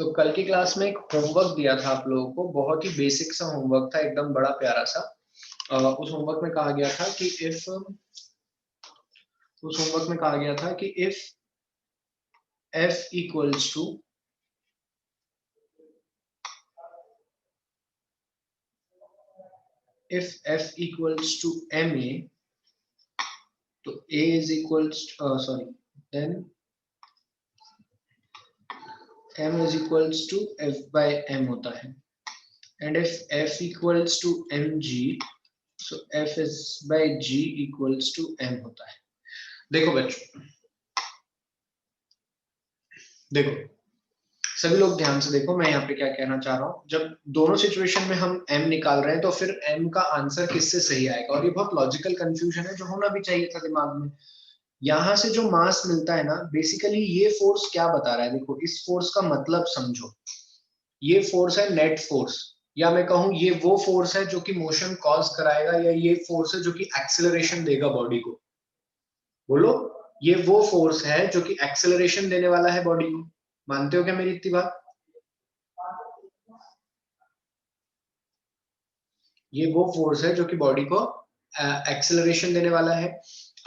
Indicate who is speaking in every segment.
Speaker 1: तो कल की क्लास में एक होमवर्क दिया था आप लोगों को, बहुत ही बेसिक सा होमवर्क था, एकदम बड़ा प्यारा सा। उस होमवर्क में कहा गया था कि if f equals to ma, तो a is equals then m is equals to f by m होता है। And if f equals to mg, so f is by g equals to m होता है। देखो बच्चों, देखो सभी लोग ध्यान से देखो, मैं यहाँ पे क्या कहना चाह रहा हूँ। जब दोनों सिचुएशन में हम m निकाल रहे हैं तो फिर m का आंसर किससे सही आएगा, और ये बहुत लॉजिकल कंफ्यूजन है जो होना भी चाहिए था दिमाग में। यहाँ से जो मास मिलता है ना, बेसिकली ये फोर्स क्या बता रहा है, देखो इस फोर्स का मतलब समझो। ये फोर्स है नेट फोर्स, या मैं कहूँ ये वो फोर्स है जो कि मोशन कॉज कराएगा, या ये फोर्स है जो कि एक्सेलरेशन देगा बॉडी को। बोलो, ये वो फोर्स है जो कि एक्सेलरेशन देने वाला है बॉडी को। मानते हो क्या मेरी इतनी बात? ये वो फोर्स है जो कि बॉडी को एक्सेलरेशन देने वाला है।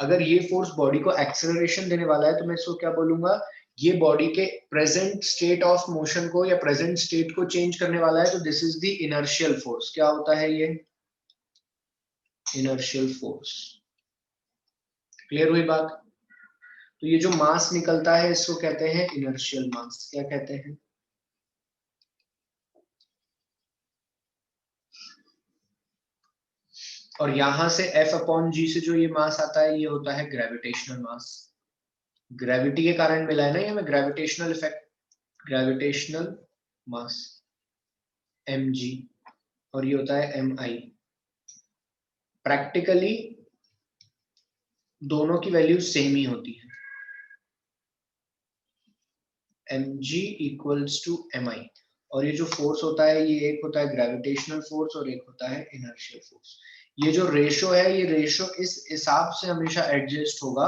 Speaker 1: अगर ये फोर्स बॉडी को एक्सेलरेशन देने वाला है तो मैं इसको क्या बोलूंगा, ये बॉडी के प्रेजेंट स्टेट ऑफ मोशन को या प्रेजेंट स्टेट को चेंज करने वाला है। तो this is the inertial force. क्या होता है ये? Inertial force. क्लियर हुई बात? तो ये जो मास निकलता है इसको कहते हैं इनर्शियल मास। क्या कहते हैं? और यहां से F अपॉन जी से जो ये मास आता है ये होता है ग्रेविटेशनल मास। ग्रेविटी के कारण मिला है ना ये हमें, ग्रेविटेशनल इफेक्ट, ग्रेविटेशनल मास mg, और ये होता है mi। प्रैक्टिकली दोनों की वैल्यू सेम ही होती है, mg इक्वल्स टू mi। और ये जो फोर्स होता है ये एक होता है ग्रेविटेशनल फोर्स और एक होता है इनर्शियल फोर्स। ये जो रेशो है ये रेशो इस हिसाब से हमेशा एडजस्ट होगा,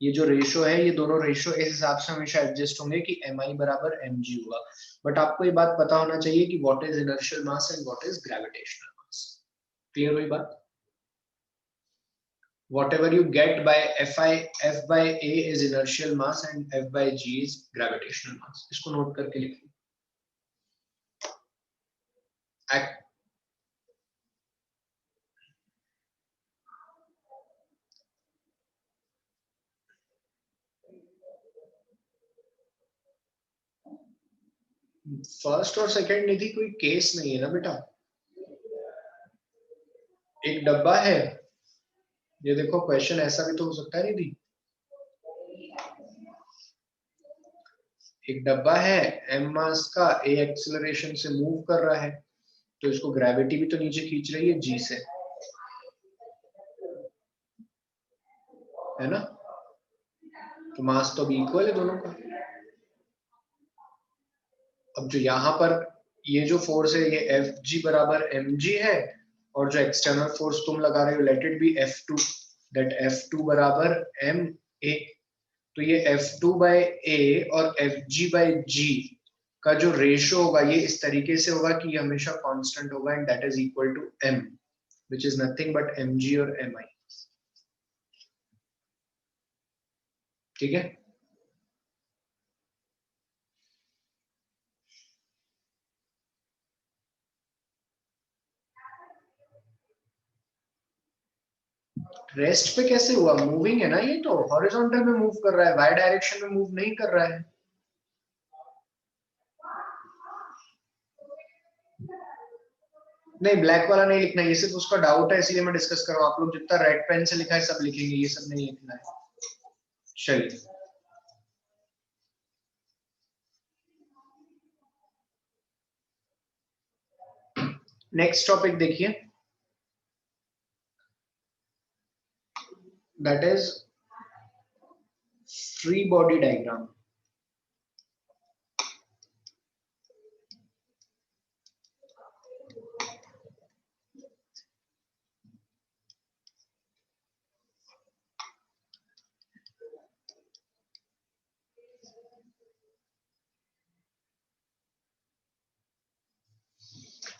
Speaker 1: ये जो रेशो है ये दोनों रेशो इस हिसाब से हमेशा एडजस्ट होंगे कि mi बराबर mg होगा। बट आपको ये बात पता होना चाहिए कि what is inertial mass and what is gravitational mass. Clear हुई बात? Whatever you get by f by a is inertial mass and f by g is gravitational mass। इसको नोट करके लिखिए। फर्स्ट और सेकंड निधि कोई केस नहीं है ना बेटा। एक डब्बा है, ये देखो क्वेश्चन ऐसा भी तो हो सकता है निधि। एक डब्बा है m मास का, a एक्सेलरेशन से मूव कर रहा है, तो इसको ग्रेविटी भी तो नीचे खींच रही है g से, है ना? तो मास तो भी इक्वल है दोनों का। अब जो यहाँ पर ये जो फोर्स है ये एफ जी बराबर एम जी है, और जो एक्सटर्नल फोर्स तुम लगा रहे हो let it be F2, that F2 बराबर एम ए। तो ये F2 बाय ए और Fg बाय जी का जो रेशियो होगा ये इस तरीके से होगा कि ये हमेशा कांस्टेंट होगा, and that is equal to m, which is nothing but mg और mi। ठीक है? रेस्ट पे कैसे हुआ? मूविंग है ना, ये तो हॉरिजॉन्टल में मूव कर रहा है, वाई डायरेक्शन में मूव नहीं कर रहा है। नहीं, ब्लैक वाला नहीं लिखना, ये सिर्फ उसका डाउट है इसलिए मैं डिस्कस कर रहा हूँ। आप लोग जितना रेड पेन से लिखा है सब लिखेंगे, ये सब नहीं लिखना है। चलिए नेक्स्ट टॉपिक देखिए, that is free body diagram.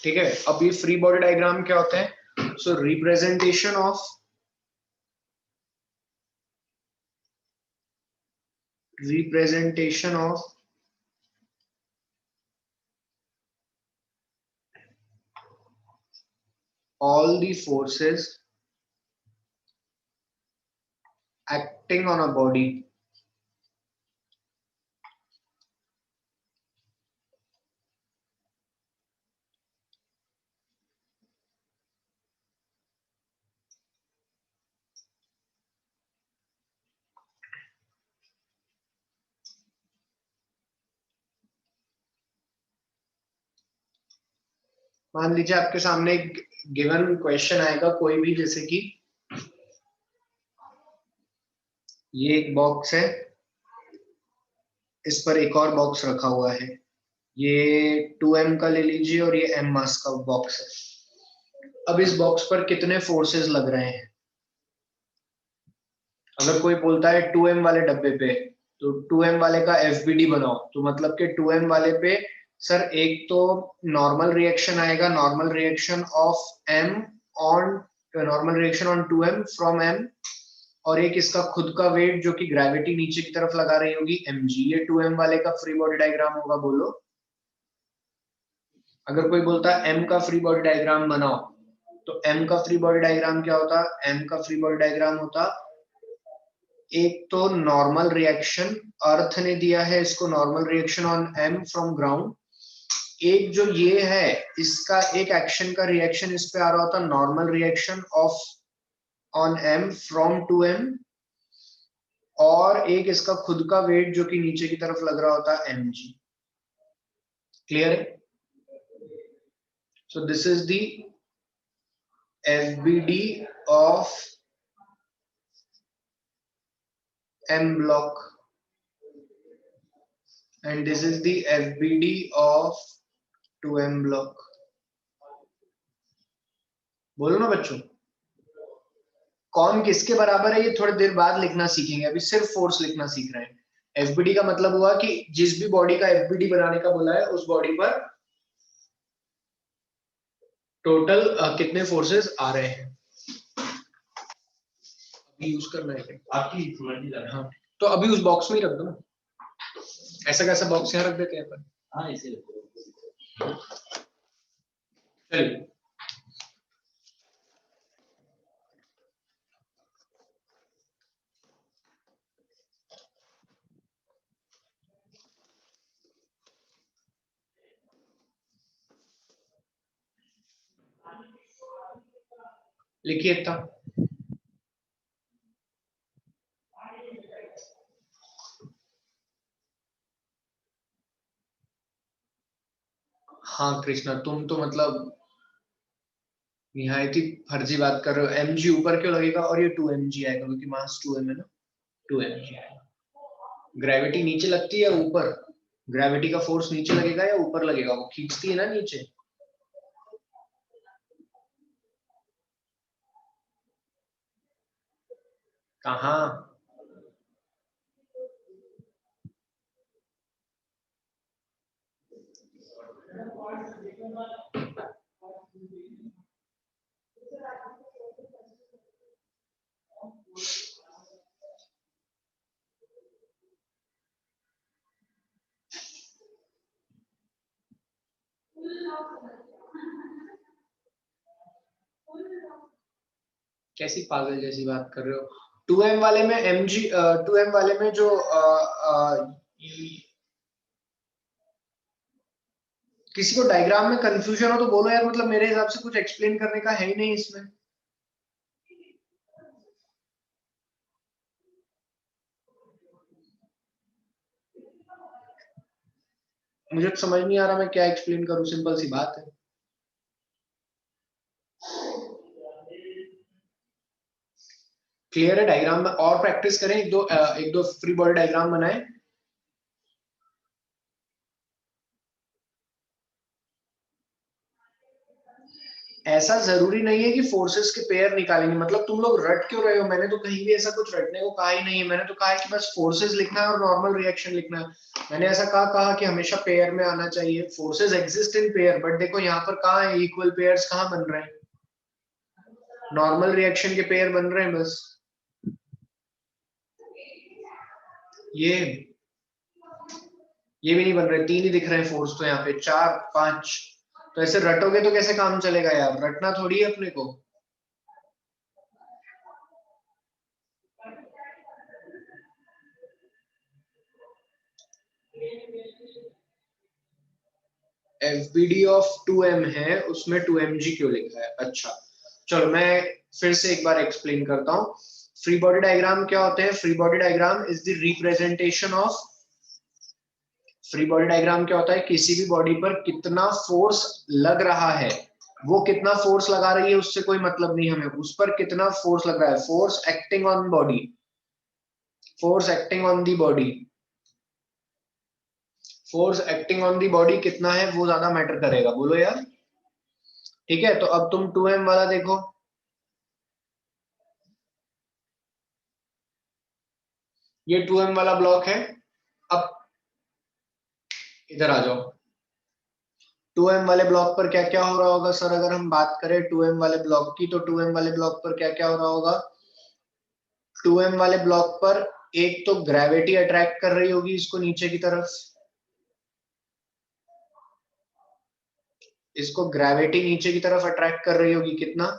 Speaker 1: ठीक है, अब ये फ्री बॉडी डायग्राम क्या होता है? So representation of all the forces acting on a body मान लीजिए आपके सामने एक गिवन क्वेश्चन आएगा कोई भी, जैसे कि ये एक बॉक्स है, इस पर एक और बॉक्स रखा हुआ है, ये 2m का ले लीजिए और ये m मास का बॉक्स है। अब इस बॉक्स पर कितने फोर्सेस लग रहे हैं? अगर कोई बोलता है 2m वाले डब्बे पे, तो 2m वाले का एफबीडी बनाओ, तो मतलब कि 2m वाले पे सर एक तो नॉर्मल रिएक्शन आएगा, normal reaction of m on normal reaction on 2m from m, और एक इसका खुद का वेट जो कि ग्रेविटी नीचे की तरफ लगा रही होगी mg। ये 2m वाले का फ्री बॉडी डायग्राम होगा, बोलो। अगर कोई बोलता है m का फ्री बॉडी डायग्राम बनाओ, तो m का फ्री बॉडी डायग्राम क्या होता? m का फ्री बॉडी डायग्राम होता, एक तो नॉर्मल रिएक्शन, अर्थ ने दिया है इसको normal reaction on m from ground, एक जो ये है इसका एक एक्शन का रिएक्शन इस पे आ रहा होता, normal reaction of on m from 2m, और एक इसका खुद का वेट जो कि नीचे की तरफ लग रहा होता है mg। क्लियर है? So this is the fbd of m block and this is the fbd of 2m block। बोलो ना बच्चों, कौन किसके बराबर है ये थोड़ी देर बाद लिखना सीखेंगे, अभी सिर्फ फोर्स लिखना सीख रहे हैं। एफबीडी का मतलब हुआ कि जिस भी बॉडी का एफबीडी बनाने का बोला है उस बॉडी पर टोटल कितने फोर्सेस आ रहे हैं, अभी यूज करना है आपकी। हाँ, तो अभी उस बॉक्स में ही रख दो ना, ऐसा कैसा बॉक्स यहाँ रख देते हैं अपन। हाँ, इसे चलिए लिखिए इतना। हाँ कृष्णा, तुम तो मतलब निहायत ही फर्जी बात कर रहे हो। एम जी ऊपर क्यों लगेगा और ये 2mg आएगा, क्योंकि मास 2m है ना, 2mg आएगा। ग्रेविटी नीचे लगती है ऊपर, ग्रेविटी का फोर्स नीचे लगेगा या ऊपर लगेगा? वो खींचती है ना नीचे। कहाँ? कैसी पागल जैसी बात कर रहे हो? 2m वाले में mg, 2m वाले में जो किसी को डायग्राम में कंफ्यूजन हो तो बोलो यार, मतलब मेरे हिसाब से कुछ एक्सप्लेन करने का है ही नहीं इसमें। मुझे तो समझ नहीं आ रहा मैं क्या एक्सप्लेन करूं, सिंपल सी बात है। क्लियर है? डायग्राम में और प्रैक्टिस करें, एक दो फ्री बॉडी डायग्राम बनाएं। ऐसा जरूरी नहीं है कि फोर्सेस के पेयर निकालेंगे, मतलब तुम लोग रट क्यों रहे हो? मैंने तो कहीं भी ऐसा कुछ रटने को कहा ही नहीं है। मैंने तो कहा है कि बस फोर्सेस लिखना है और नॉर्मल रिएक्शन लिखना है। मैंने ऐसा कहा कि हमेशा पेयर में आना चाहिए, forces exist in pair, but देखो यहाँ पर कहाँ है इक्वल पेयर्स, कहाँ बन रहे हैं? नॉर्मल रिएक्शन के पेयर बन रहे हैं बस। ये ये भी नहीं बन रहे, 3 ही दिख रहे हैं फोर्स तो यहाँ पे, 4 5। तो ऐसे रटोगे तो कैसे काम चलेगा यार? रटना थोड़ी है अपने को। FBD ऑफ 2m है, उसमें 2mg क्यों लिखा है? अच्छा चलो मैं फिर से एक बार एक्सप्लेन करता हूँ। फ्री बॉडी डायग्राम क्या होते हैं? Free body diagram is the representation of, free body diagram क्या होता है? किसी भी बॉडी पर कितना फोर्स लग रहा है, वो कितना फोर्स लगा रही है उससे कोई मतलब नहीं हमें, उस पर कितना फोर्स लग रहा है, force acting on body, force acting on the body, force acting on the body कितना है वो ज्यादा मैटर करेगा, बोलो यार। ठीक है, तो अब तुम 2m वाला देखो। ये 2m वाला ब्लॉक है। अब इधर आ जाओ। 2m वाले ब्लॉक पर क्या क्या हो रहा होगा सर? अगर हम बात करें 2m वाले ब्लॉक की, तो 2m वाले ब्लॉक पर क्या क्या हो रहा होगा? 2m वाले ब्लॉक पर एक तो ग्रेविटी अट्रैक्ट कर रही होगी इसको नीचे की तरफ, इसको ग्रेविटी नीचे की तरफ अट्रैक्ट कर रही होगी, कितना?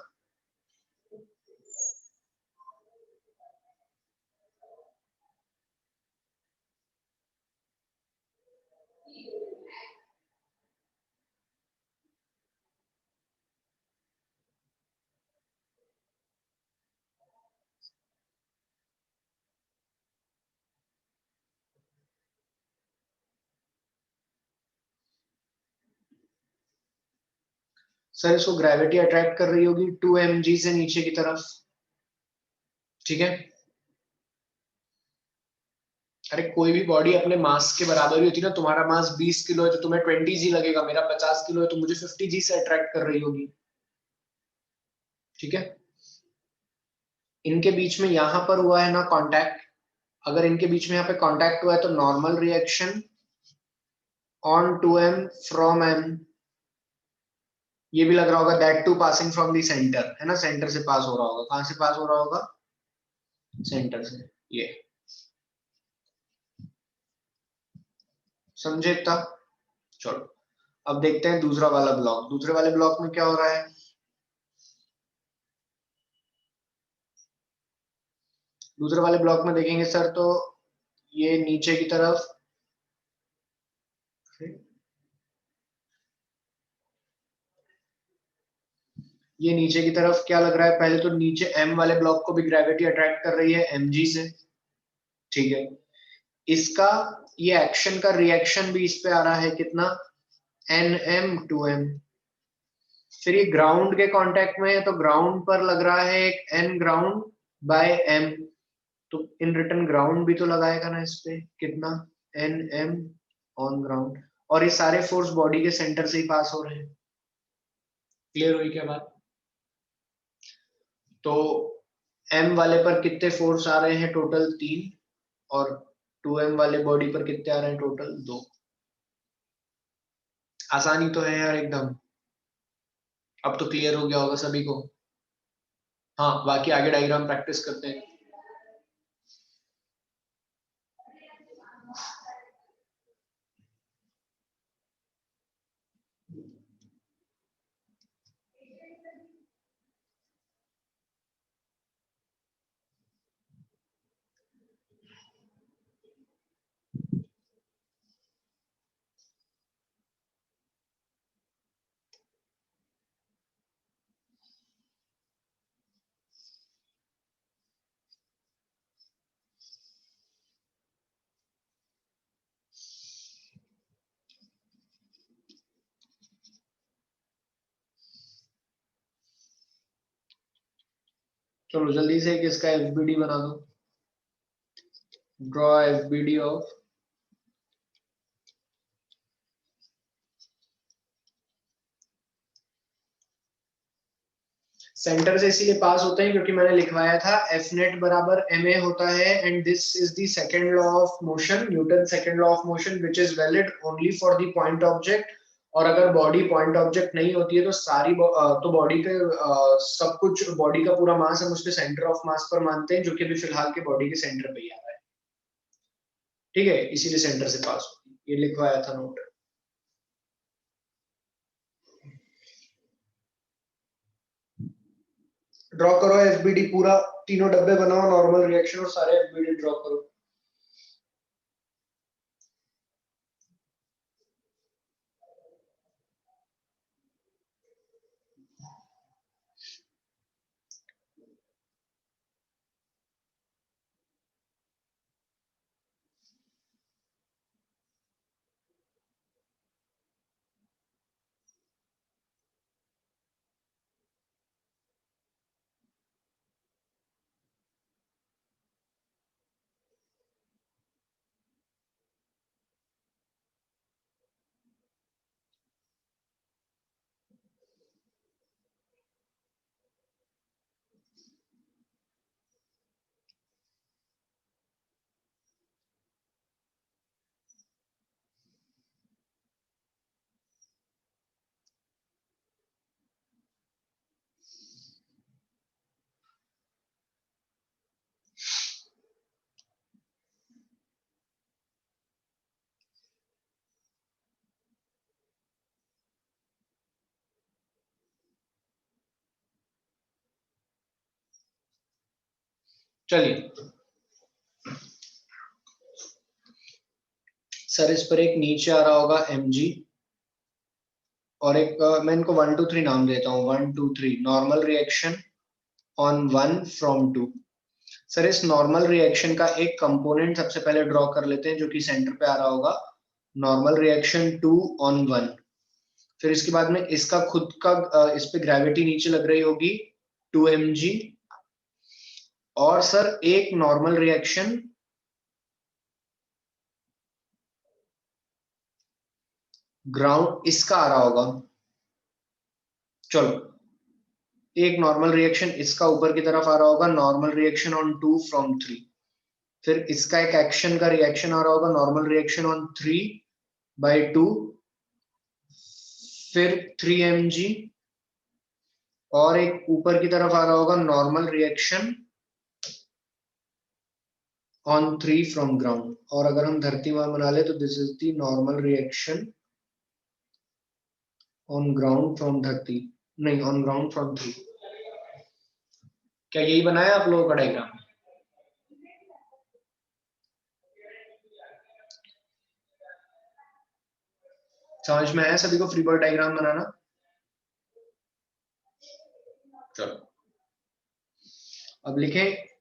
Speaker 1: सर इसको ग्रेविटी अट्रैक्ट कर रही होगी 2mg से नीचे की तरफ, ठीक है। अरे कोई भी बॉडी अपने मास के बराबर ही होती है ना, तुम्हारा मास 20 किलो है तो तुम्हें 20g लगेगा, मेरा 50 किलो है तो मुझे 50g से अट्रैक्ट कर रही होगी, ठीक है। इनके बीच में यहां पर हुआ है ना कांटेक्ट, अगर इनके बीच में यहाँ पे कांटेक्ट हुआ है तो normal reaction on 2m from m, ये भी लग रहा होगा that to passing from the centre, है ना, सेंटर से पास हो रहा होगा, कहां से पास हो रहा होगा? सेंटर से। ये समझे इतना? चलो अब देखते हैं दूसरा वाला ब्लॉक। दूसरे वाले ब्लॉक में क्या हो रहा है? दूसरे वाले ब्लॉक में देखेंगे सर तो ये नीचे की तरफ, ये नीचे की तरफ क्या लग रहा है? पहले तो नीचे m वाले ब्लॉक को भी ग्रेविटी अट्रैक्ट कर रही है mg से, ठीक है। इसका ये एक्शन का रिएक्शन भी इस पे आ रहा है, कितना? nm2m। फिर ये ग्राउंड के कांटेक्ट में है तो ग्राउंड पर लग रहा है एक n ग्राउंड बाय m, तो इन रिटर्न ग्राउंड भी तो लगाएगा ना इस पे, कितना? nm on ground. और ये सारे फोर्स बॉडी के सेंटर से ही पास हो रहे हैं। क्लियर हुई क्या बात? तो m वाले पर कितने फोर्स आ रहे हैं? टोटल 3। और 2m वाले बॉडी पर कितने आ रहे हैं? टोटल 2। आसानी तो है यार एकदम। अब तो क्लियर हो गया होगा सभी को। हाँ बाकी आगे डायग्राम प्रैक्टिस करते हैं। चलो जल्दी से एक इसका एफबीडी बना दो। ड्रॉ एफबीडी ऑफ सेंटर से इसीलिए पास होते हैं क्योंकि मैंने लिखवाया था एफ नेट बराबर एम ए होता है, and this is the second law of motion, Newton second law of motion, which is valid only for the point object. और अगर बॉडी पॉइंट ऑब्जेक्ट नहीं होती है तो तो बॉडी के सब कुछ, बॉडी का पूरा मास हम उसके सेंटर ऑफ मास पर मानते हैं, जो कि अभी फिलहाल के बॉडी के सेंटर पे ही आ रहा है। ठीक है, इसीलिए सेंटर से पास होती है, ये लिखवाया था नोट। ड्रॉ करो एफबीडी पूरा, तीनों डब्बे बनाओ, नॉर्मल रिएक्शन और सारे एफबीडी ड्रॉ करो। चलिए सर, इस पर एक नीचे आ रहा होगा mg, और एक मैं इनको 1 2 3 नाम देता हूँ, 1 2 3 normal reaction on 1 from 2। Sir, इस नॉर्मल रिएक्शन का एक कंपोनेंट सबसे पहले ड्रॉ कर लेते हैं जो कि सेंटर पे आ रहा होगा, नॉर्मल रिएक्शन 2 ऑन 1। फिर इसके बाद में इसका खुद का इस पे ग्रेविटी नीचे लग रही होगी 2 mg, और सर एक नॉर्मल रिएक्शन ग्राउंड इसका आ रहा होगा। चलो, एक नॉर्मल रिएक्शन इसका ऊपर की तरफ आ रहा होगा, नॉर्मल रिएक्शन ऑन 2 फ्रॉम 3। फिर इसका एक एक्शन का रिएक्शन आ रहा होगा, नॉर्मल रिएक्शन ऑन 3/2, फिर 3 mg, और एक ऊपर की तरफ आ रहा होगा normal reaction on 3 from ground. और अगर हम धरती मान बना ले तो this is the normal reaction on ground from धरती, नहीं, ऑन ग्राउंड फ्रॉम 3। क्या यही बनाया आप लोगों का डायग्राम? समझ में आया सभी को फ्री बॉडी डायग्राम बनाना? चलो, अब लिखें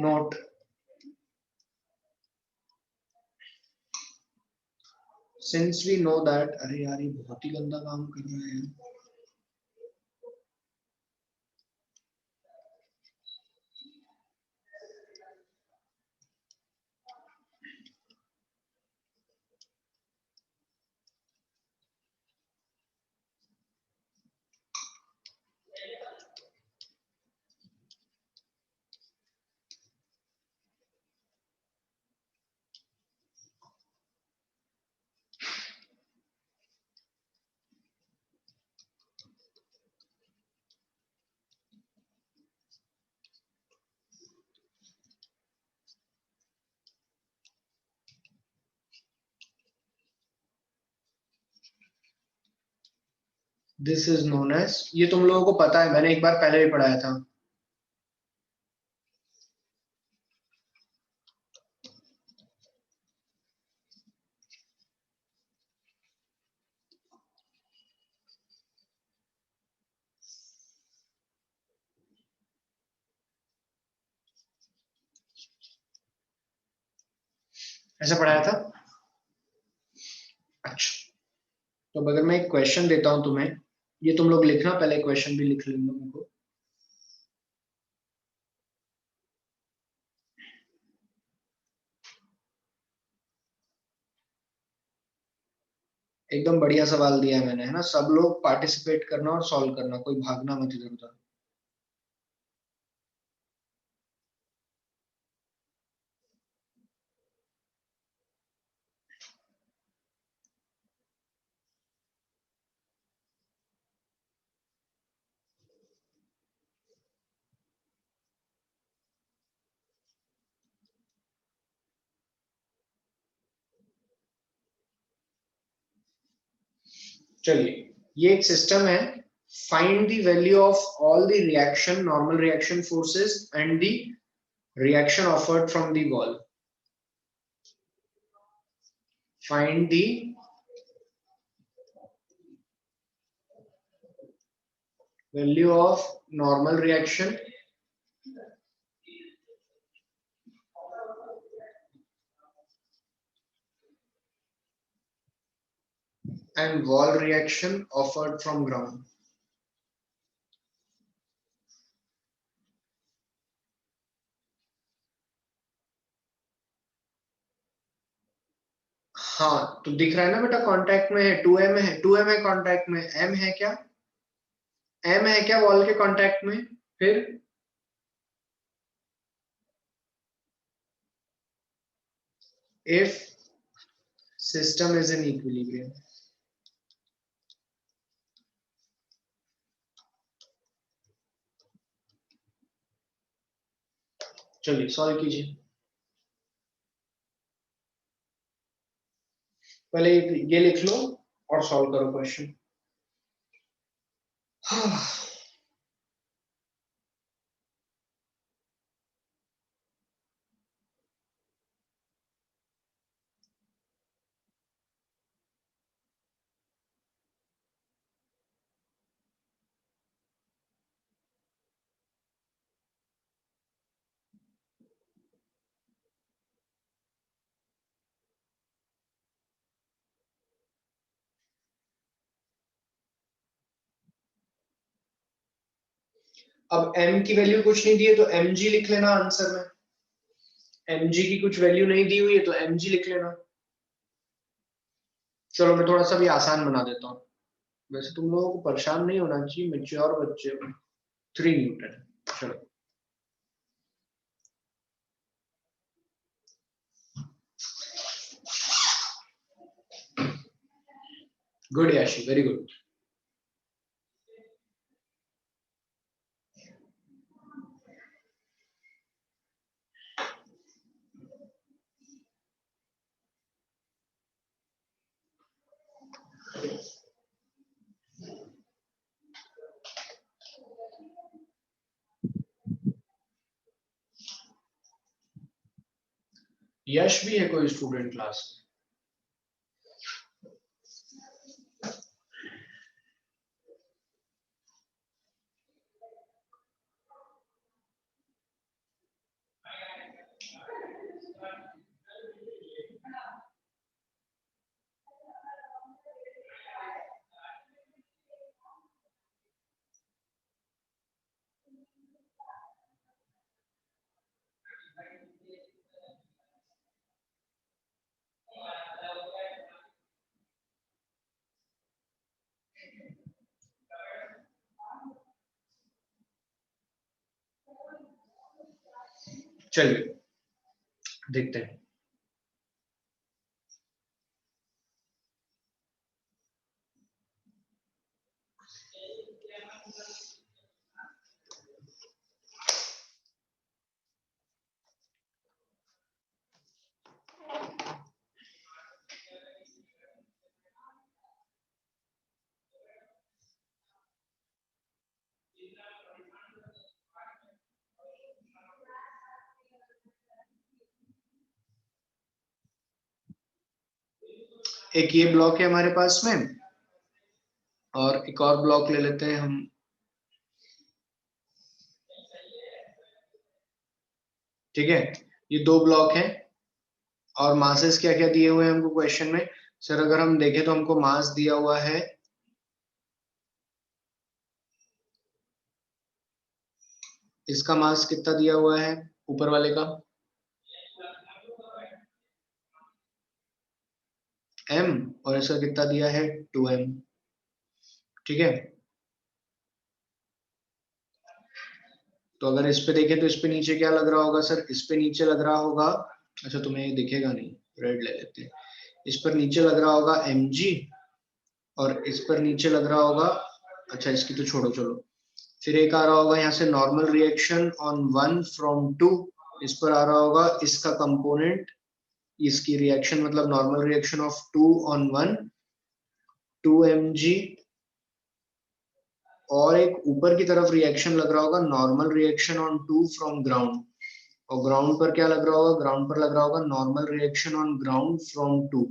Speaker 1: note. Since we know that, अरे यार ये बहुत ही गंदा काम कर रहा है। दिस इज नोन एज, ये तुम लोगों को पता है, मैंने एक बार पहले भी पढ़ाया था। ऐसा पढ़ाया था? अच्छा, तो अगर मैं एक क्वेश्चन देता हूं तुम्हें, ये तुम लोग लिखना, पहले क्वेश्चन भी लिख लेंगे उनको। एकदम बढ़िया सवाल दिया है मैंने, है ना। सब लोग पार्टिसिपेट करना और सॉल्व करना, कोई भागना मत इधर उधर। चलिए, ये एक सिस्टम है। Find the value of all the reaction, normal reaction forces and the reaction offered from the wall. Find the value of normal reaction and wall reaction offered from ground. हाँ, तो दिख रहा है ना बेटा, कांटेक्ट में है, 2m है, 2m है कांटेक्ट में, m है क्या, m है क्या वॉल के कांटेक्ट में? फिर if system is in equilibrium, चलिए सॉल्व कीजिए। पहले ये लिख लो और सॉल्व करो क्वेश्चन। अब m की वैल्यू कुछ नहीं दी है तो mg लिख लेना आंसर में। mg की कुछ वैल्यू नहीं दी हुई है तो mg लिख लेना। चलो मैं थोड़ा सा भी आसान बना देता हूँ। वैसे तुम लोगों को परेशान नहीं होना चाहिए, मेच्योर बच्चे हो। 3 न्यूटन। चलो, गुड याशी, वेरी गुड। यश भी है कोई स्टूडेंट क्लास में? चलिए देखते हैं। एक ये ब्लॉक है हमारे पास में, और एक और ब्लॉक ले लेते हैं हम। ठीक है, ये 2 ब्लॉक हैं और मासेस क्या क्या दिए हुए हैं हमको क्वेश्चन में। सर अगर हम देखें तो हमको मास दिया हुआ है, इसका मास कितना दिया हुआ है ऊपर वाले का, m और इसका कितना दिया है 2m। ठीक है, तो अगर इस पे देखें तो इस पे नीचे क्या लग रहा होगा सर, इस पे नीचे लग रहा होगा, अच्छा तुम्हें ये दिखेगा नहीं, रेड ले लेते हैं, इस पर नीचे लग रहा होगा mg और इस पर नीचे लग रहा होगा, अच्छा इसकी तो छोड़ो चलो, फिर एक आ रहा होगा यहाँ से नॉर्मल रिएक्शन ऑन 1 फ्रॉम 2, इस पर आ रहा होगा इसका कंपोनेंट, इसकी रिएक्शन मतलब normal reaction of 2 on 1 2mg, और एक ऊपर की तरफ रिएक्शन लग रहा होगा normal reaction on 2 from ground, और ग्राउंड पर क्या लग रहा होगा, ग्राउंड पर लग रहा होगा normal reaction on ground from 2,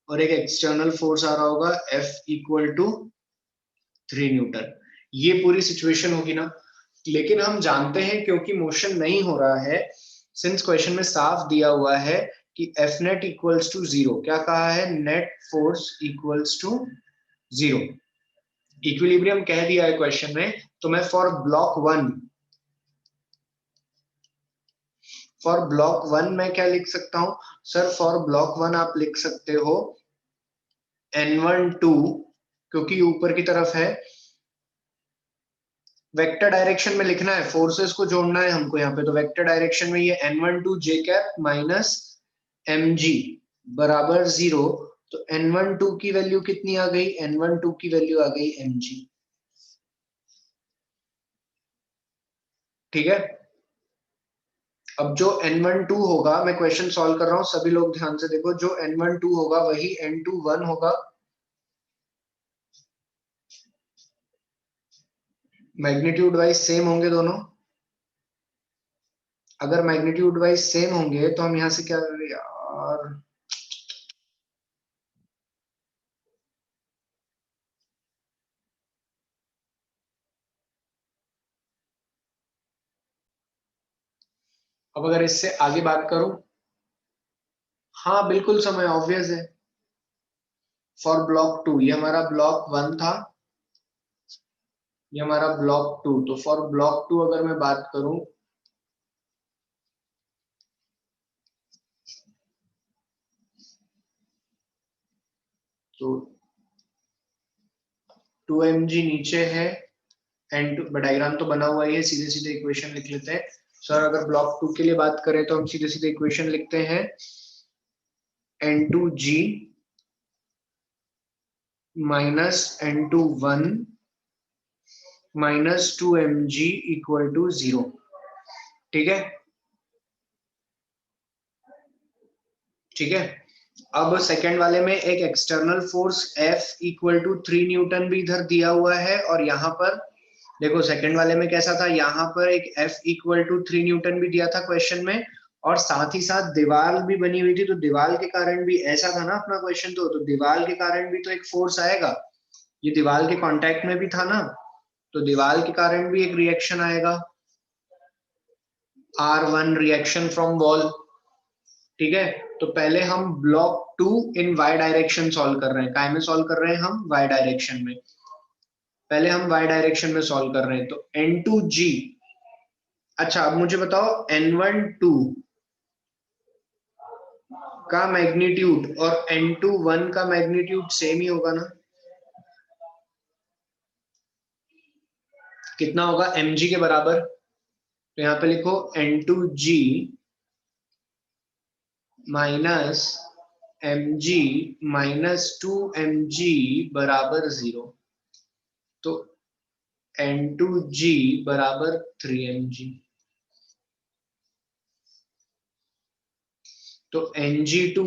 Speaker 1: और एक एक्सटर्नल फोर्स आ रहा होगा F इक्वल टू 3 न्यूटन। ये पूरी सिचुएशन होगी ना, लेकिन हम जानते हैं क्योंकि मोशन नहीं हो रहा है, सिंस क्वेश्चन में साफ दिया हुआ है कि F नेट इक्वल्स टू 0, क्या कहा है, net force equals to 0, equilibrium कह दिया है क्वेश्चन में, तो मैं फॉर ब्लॉक वन मैं क्या लिख सकता हूं सर, फॉर ब्लॉक वन आप लिख सकते हो n12, क्योंकि ऊपर की तरफ है, वेक्टर डायरेक्शन में लिखना है, फोर्सेस को जोड़ना है हमको यहाँ पे, तो वेक्टर डायरेक्शन में ये n12 j cap minus mg बराबर 0, तो n12 की वैल्यू कितनी आ गई, n12 की वैल्यू आ गई mg। ठीक है, अब जो n12 होगा, मैं क्वेश्चन सॉल्व कर रहा हूं, सभी लोग ध्यान से देखो, जो n12 होगा वही n21 होगा, मैग्नीट्यूड वाइज सेम होंगे दोनों, अगर मैग्नीट्यूड वाइज सेम होंगे तो हम यहाँ से क्या करें यार, अब अगर इससे आगे बात करूं, हाँ बिल्कुल समय ऑब्वियस है, फॉर ब्लॉक टू, ये हमारा ब्लॉक वन था, ये हमारा ब्लॉक टू, तो फॉर ब्लॉक टू अगर मैं बात करूं, तो 2mg नीचे है, एंड डायग्राम तो बना हुआ ही है, सीधे सीधे इक्वेशन लिख लेते हैं सर, अगर ब्लॉक टू के लिए बात करें तो हम सीधे सीधे इक्वेशन लिखते हैं n2g minus n21 minus 2mg equal to 0। ठीक है, ठीक है, अब सेकेंड वाले में एक external force F equal to 3 newton भी इधर दिया हुआ है, और यहाँ पर देखो सेकेंड वाले में कैसा था, यहाँ पर एक F इक्वल टू 3 न्यूटन भी दिया था क्वेश्चन में, और साथ ही साथ दीवार भी बनी हुई थी, तो दीवार के कारण भी ऐसा था ना अपना क्वेश्चन, तो दीवार के कारण भी तो एक फोर्स आएगा, ये दीवार के कांटेक्ट में भी था ना, तो दीवार के कारण भी एक रिएक्शन आएगा, R1 रिएक्शन फ्रॉम वॉल। ठीक है, तो पहले हम block two in Y direction solve कर रहे हैं, काय में सॉल्व कर रहे हैं हम, वाई डायरेक्शन में, पहले हम वाई डायरेक्शन में सॉल्व कर रहे हैं, तो n2g, अच्छा अब मुझे बताओ n12 का मैग्नीट्यूड और n21 का मैग्नीट्यूड सेम ही होगा ना, कितना होगा, mg के बराबर, तो यहाँ पे लिखो n2g minus mg minus 2mg बराबर 0, तो n2g बराबर 3mg, तो Ng2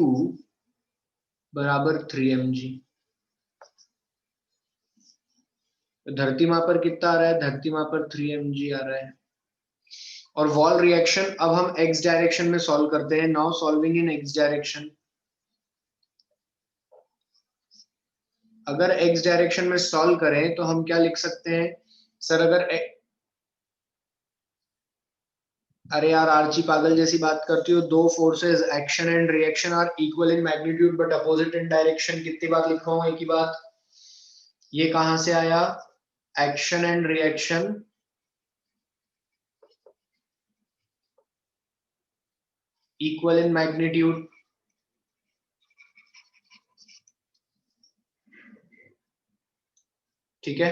Speaker 1: बराबर 3mg, धरती मापर कितना आ रहा है, धरती मापर 3mg आ रहा है, और वॉल रिएक्शन अब हम x डायरेक्शन में सॉल्व करते हैं, now solving in x direction, अगर x डायरेक्शन में सॉल्व करें तो हम क्या लिख सकते हैं सर, अरे यार आर्ची पागल जैसी बात करती हो, दो forces action and reaction are equal in magnitude but opposite in direction, कितनी बात लिखा हूं एक ही बात, ये कहां से आया, action and reaction equal in magnitude, ठीक है,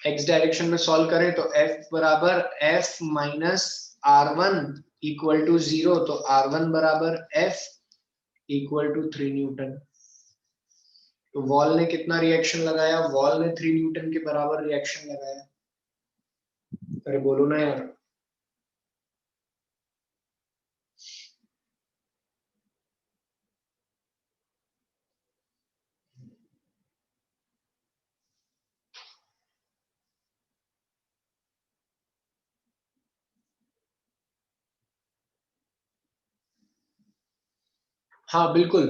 Speaker 1: एक्स डायरेक्शन में सॉल्व करें तो एफ बराबर F minus R one equal to 0, तो आर वन बराबर एफ इक्वल टू 3 न्यूटन। तो वॉल ने कितना रिएक्शन लगाया? वॉल ने 3 न्यूटन के बराबर रिएक्शन लगाया। अरे बोलो ना यार। हाँ बिल्कुल।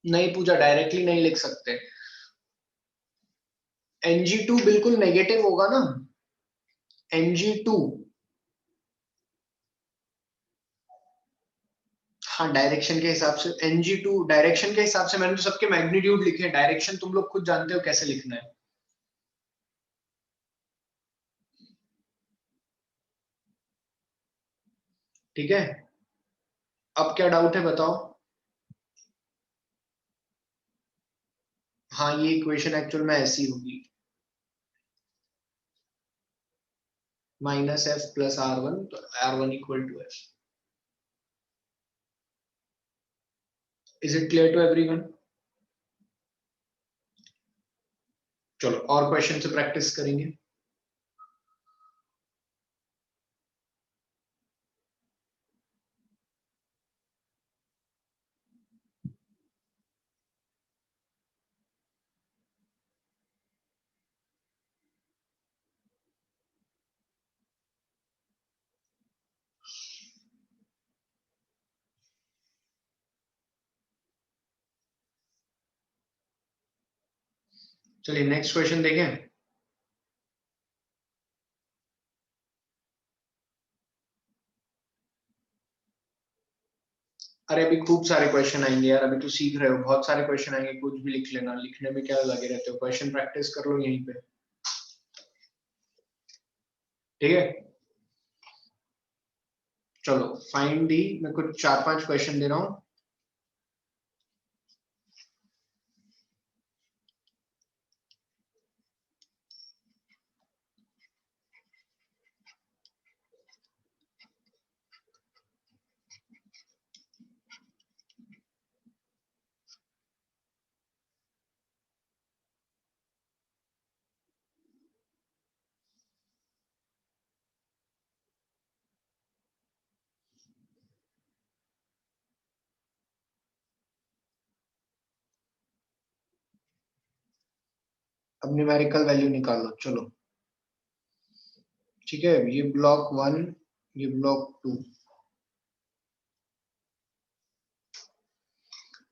Speaker 1: नहीं पूछा, डायरेक्टली नहीं लिख सकते। Ng2 बिल्कुल नेगेटिव होगा ना। Ng2, हाँ डायरेक्शन के हिसाब से Ng2 डायरेक्शन के हिसाब से, मैंने तो सबके मैग्नीट्यूड लिखे हैं, डायरेक्शन तुम लोग खुद जानते हो कैसे लिखना है। ठीक है, अब क्या डाउट है बताओ। हाँ ये इक्वेशन एक्चुअल में ऐसी होगी, minus F plus R one, तो R one equal to F. Is it clear to everyone? चलो और क्वेश्चन से प्रैक्टिस करेंगे। चलिए नेक्स्ट क्वेश्चन देखें। अरे अभी खूब सारे क्वेश्चन आएंगे यार, अभी तो सीख रहे हो, बहुत सारे क्वेश्चन आएंगे, कुछ भी लिख लेना, लिखने में क्या लगे रहते हो, क्वेश्चन प्रैक्टिस कर लो यहीं पे। ठीक है, चलो फाइंड दी, मैं कुछ 4-5 क्वेश्चन दे रहा हूँ। अब न्यूमेरिकल वैल्यू निकालो चलो। ठीक है, ये ब्लॉक वन, ये ब्लॉक टू।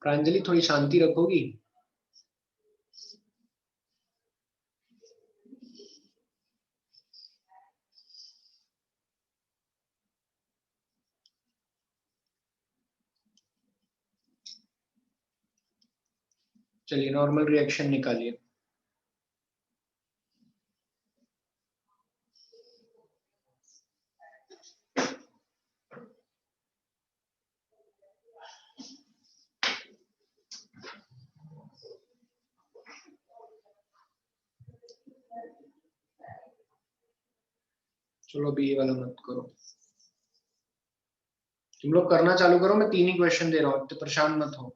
Speaker 1: प्रांजलि थोड़ी शांति रखोगी? चलिए नॉर्मल रिएक्शन निकालिए। चलो अभी ये वाला मत करो, तुम लोग करना चालू करो, मैं 3 ही क्वेश्चन दे रहा हूँ, तो परेशान मत हो।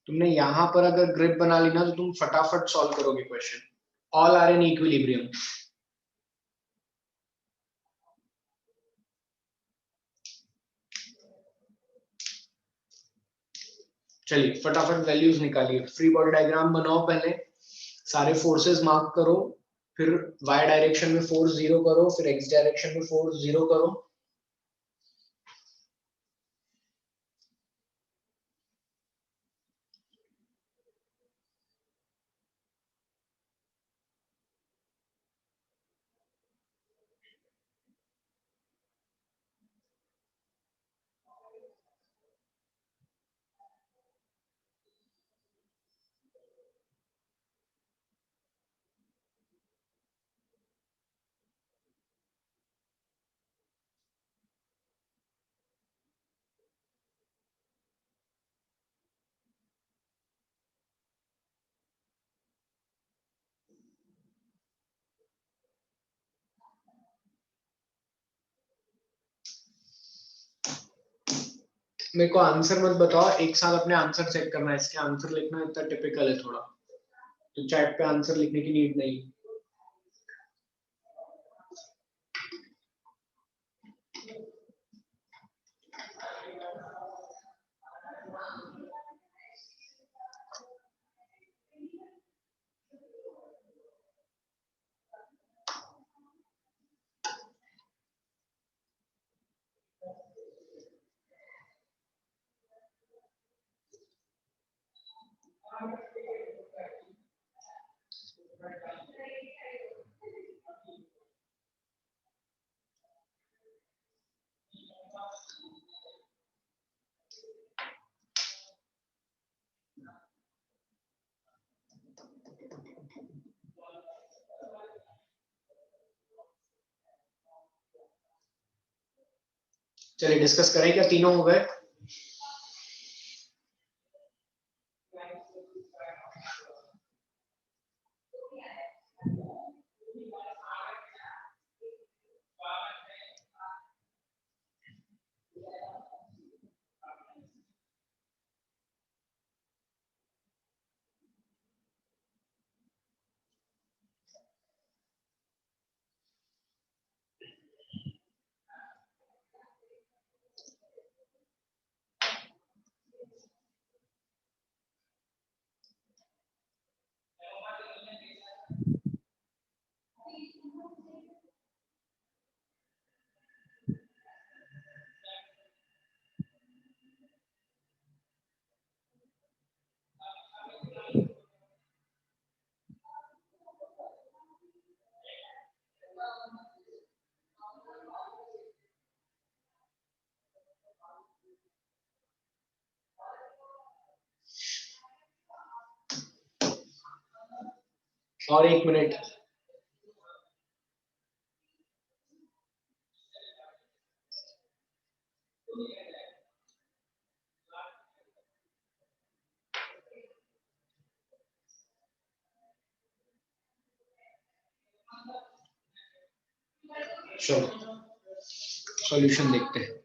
Speaker 1: तुमने यहाँ पर अगर ग्रिप बना ली ना तो तुम फटाफट सॉल्व करोगे question. All are in equilibrium. चलिए फटाफट वैल्यूज निकालिए। फ्री बॉडी डायग्राम बनाओ पहले, सारे फोर्सेस मार्क करो, फिर y डायरेक्शन में फोर्स 0 करो, फिर x डायरेक्शन में फोर्स 0 करो। मेरे को आंसर मत बताओ, एक साथ अपने आंसर चेक करना है। इसके आंसर लिखना इतना टिपिकल है थोड़ा, तो चैट पे आंसर लिखने की नीड नहीं। चलिए डिस्कस करें, क्या तीनों हो गए? और 1 मिनट। चलो सॉल्यूशन देखते हैं।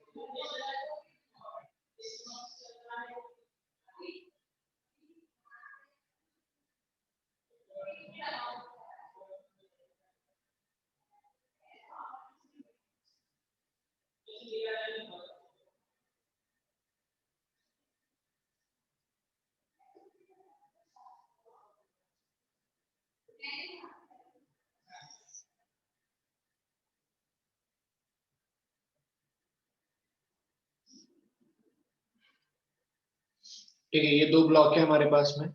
Speaker 1: ठीक है, ये 2 ब्लॉक है हमारे पास में।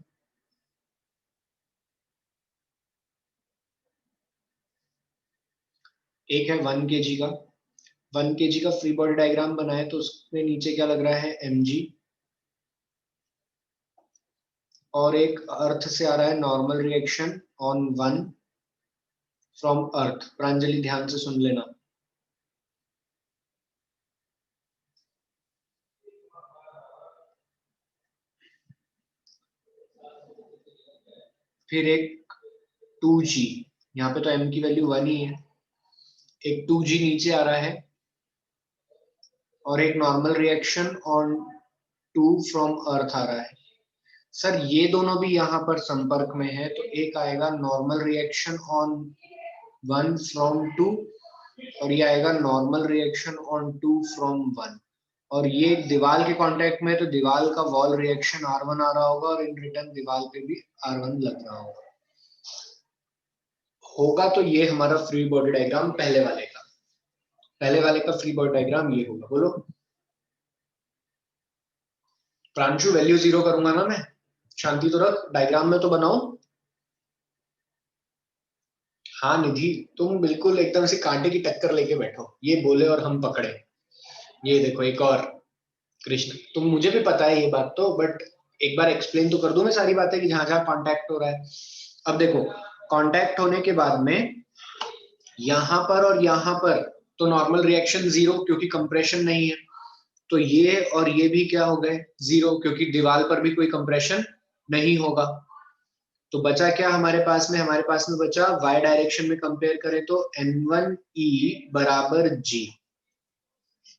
Speaker 1: एक है 1 kg का, 1 kg का फ्री बॉडी डायग्राम बनाए तो उसमें नीचे क्या लग रहा है mg, और एक अर्थ से आ रहा है नॉर्मल रिएक्शन ऑन 1 फ्रॉम अर्थ। प्रांजलि ध्यान से सुन लेना। फिर एक 2g, यहाँ पे तो m की वैल्यू 1 ही है, एक 2g नीचे आ रहा है, और एक नॉर्मल रिएक्शन ऑन 2 फ्रॉम अर्थ आ रहा है। सर ये दोनों भी यहाँ पर संपर्क में है, तो एक आएगा नॉर्मल रिएक्शन ऑन 1 फ्रॉम 2 और ये आएगा नॉर्मल रिएक्शन ऑन 2 फ्रॉम 1। और ये दीवार के कांटेक्ट में, तो दीवार का वॉल रिएक्शन R1 आ रहा होगा और इन रिटर्न दीवार पे भी R1 लग रहा होगा। तो ये हमारा फ्री बॉडी डायग्राम पहले वाले का फ्री बॉडी डायग्राम ये होगा। बोलो प्रांशु, वैल्यू 0 करूंगा ना मैं, शांति तो रख, डायग्राम में तो बनाओ। हाँ निधि, तुम बिल्कुल एकदम से कांटे की टक्कर लेके बैठो, ये बोले और हम पकड़े। ये देखो एक और कृष्ण, तुम, मुझे भी पता है ये बात तो, बट एक बार एक्सप्लेन तो कर दूं मैं सारी बातें कि जहां जहां कांटेक्ट हो रहा है। अब देखो, कांटेक्ट होने के बाद में यहां पर और यहां पर तो नॉर्मल रिएक्शन 0 क्योंकि कंप्रेशन नहीं है, तो ये और ये भी क्या हो गए 0 क्योंकि दीवार पर भी कोई कंप्रेशन नहीं होगा। तो बचा क्या हमारे पास में, हमारे पास में बचा y डायरेक्शन में कंपेयर करें तो N1E बराबर G,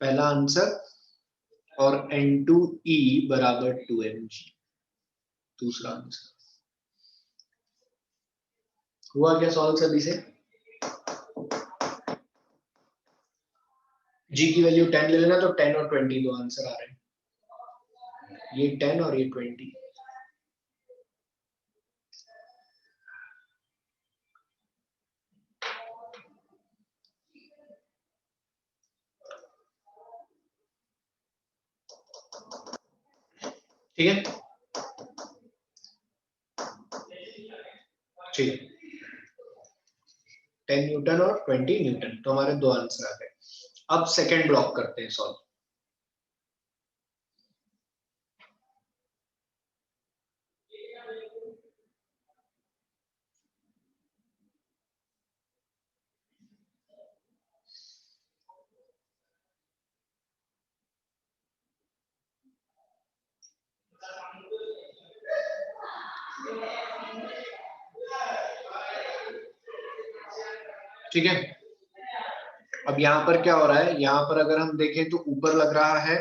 Speaker 1: पहला आंसर, और N2E बराबर 2mg, दूसरा आंसर। हुआ क्या सॉल्व सभी से? G की वैल्यू 10 ले लेना, तो 10 और 20 दो आंसर आ रहे हैं, ये 10 और ये 20। ठीक है, ठीक, 10 न्यूटन और 20 न्यूटन, तो हमारे दो आंसर आ गए। अब सेकेंड ब्लॉक करते हैं सॉल्व। ठीक है, अब यहाँ पर क्या हो रहा है, यहाँ पर अगर हम देखें तो ऊपर लग रहा है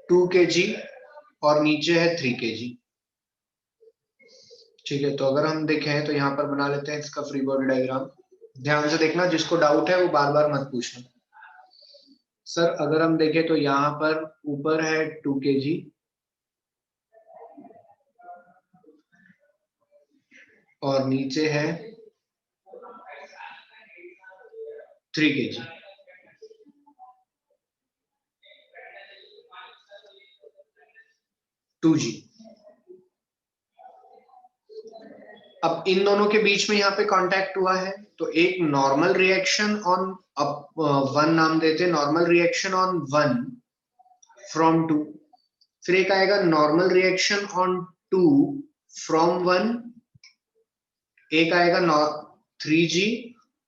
Speaker 1: 2 kg और नीचे है 3 kg। ठीक है, तो अगर हम देखें तो यहाँ पर बना लेते हैं इसका फ्री बॉडी डायग्राम। ध्यान से देखना, जिसको डाउट है वो बार बार मत पूछना। सर अगर हम देखें तो यहाँ पर ऊपर है 2 kg और नीचे है 3 kg। 2g। अब इन दोनों के बीच में यहाँ पे कांटेक्ट हुआ है, तो एक नॉर्मल रिएक्शन ऑन, अब 1 नाम देते हैं, नॉर्मल रिएक्शन ऑन 1 फ्रॉम 2, फिर एक आएगा नॉर्मल रिएक्शन ऑन 2 फ्रॉम 1, एक आएगा 3g,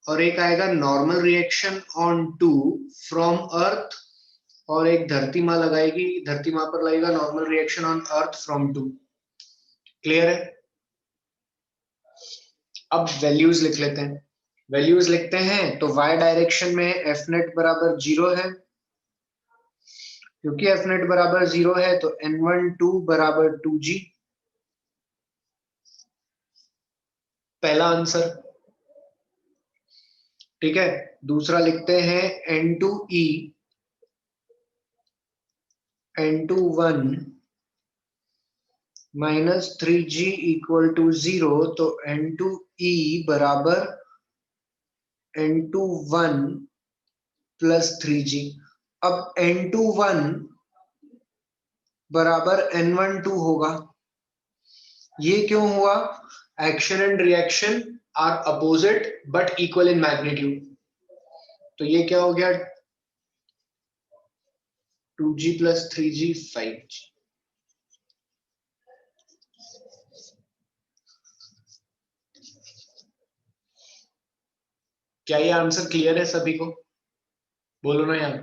Speaker 1: और एक आएगा नॉर्मल रिएक्शन ऑन 2 फ्रॉम अर्थ, और एक धरती माँ लगाएगी, धरती माँ पर लगेगा normal reaction on earth from 2। Clear है? अब वैल्यूज लिख लेते हैं। वैल्यूज लिखते हैं तो y डायरेक्शन में एफ नेट बराबर 0 है, क्योंकि एफ नेट बराबर 0 है तो N12 बराबर 2g, पहला आंसर। ठीक है, दूसरा लिखते हैं N2E, N21 minus 3g equal to 0, तो N2E बराबर N21 प्लस 3g। अब N21 बराबर N12 होगा, ये क्यों हुआ? Action and reaction are opposite but equal in magnitude, तो ये क्या हो गया 2g प्लस 3g 5g। क्या ये आंसर क्लियर है सभी को? बोलो ना यार,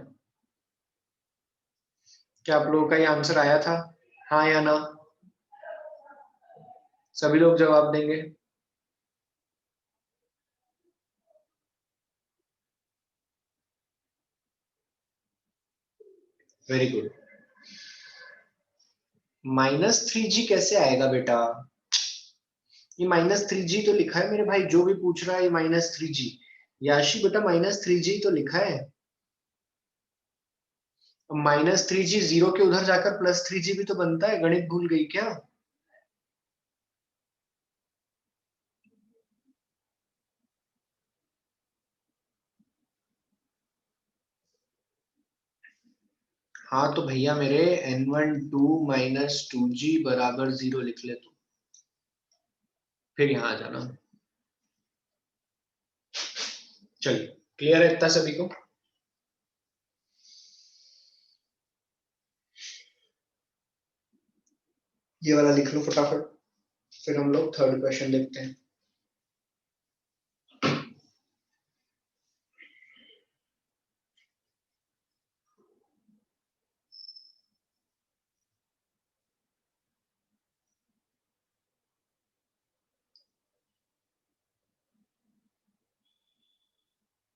Speaker 1: क्या आप लोगों का ये आंसर आया था, हाँ या ना? सभी लोग जवाब देंगे। Very good. -3g कैसे आएगा बेटा? ये -3g तो लिखा है मेरे भाई, जो भी पूछ रहा है ये -3g। याशी बेटा -3g तो लिखा है। -3g जीरो के उधर जाकर +3g भी तो बनता है, गणित भूल गई क्या? हाँ तो भैया मेरे n12 -2g बराबर 0 लिख ले तू, फिर यहाँ आ जाना। चलिए क्लियर है इतना सभी को? ये वाला लिख लो फटाफट, फिर हम लोग थर्ड क्वेश्चन देखते हैं।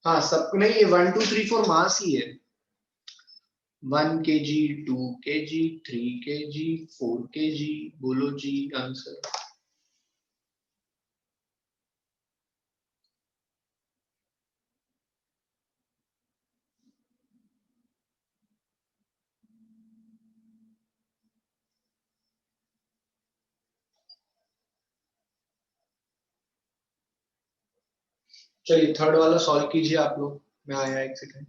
Speaker 1: हाँ सब नहीं, ये 1 2 3 4 मास ही है। 1 kg, 2 kg, 3 kg, 4 kg। बोलो जी आंसर। चलिए थर्ड वाला सॉल्व कीजिए आप लोग, मैं आया एक सेकंड।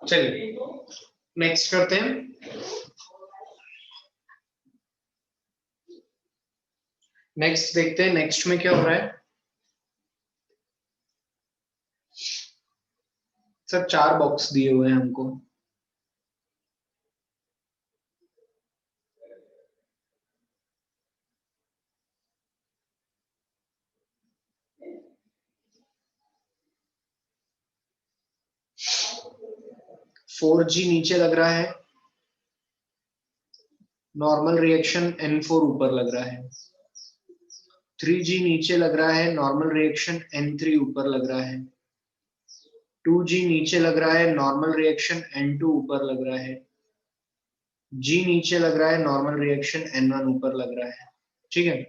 Speaker 1: चलिए नेक्स्ट करते हैं। नेक्स्ट देखते हैं नेक्स्ट में क्या हो रहा है। सर 4 बॉक्स दिए हुए हैं हमको। फोर जी नीचे लग रहा है, नॉर्मल रिएक्शन N4 ऊपर लग रहा है। 3g नीचे लग रहा है, नॉर्मल रिएक्शन N3 ऊपर लग रहा है। 2g नीचे लग रहा है, नॉर्मल रिएक्शन N2 ऊपर लग रहा है। g नीचे लग रहा है, नॉर्मल रिएक्शन N1 ऊपर लग रहा है। ठीक है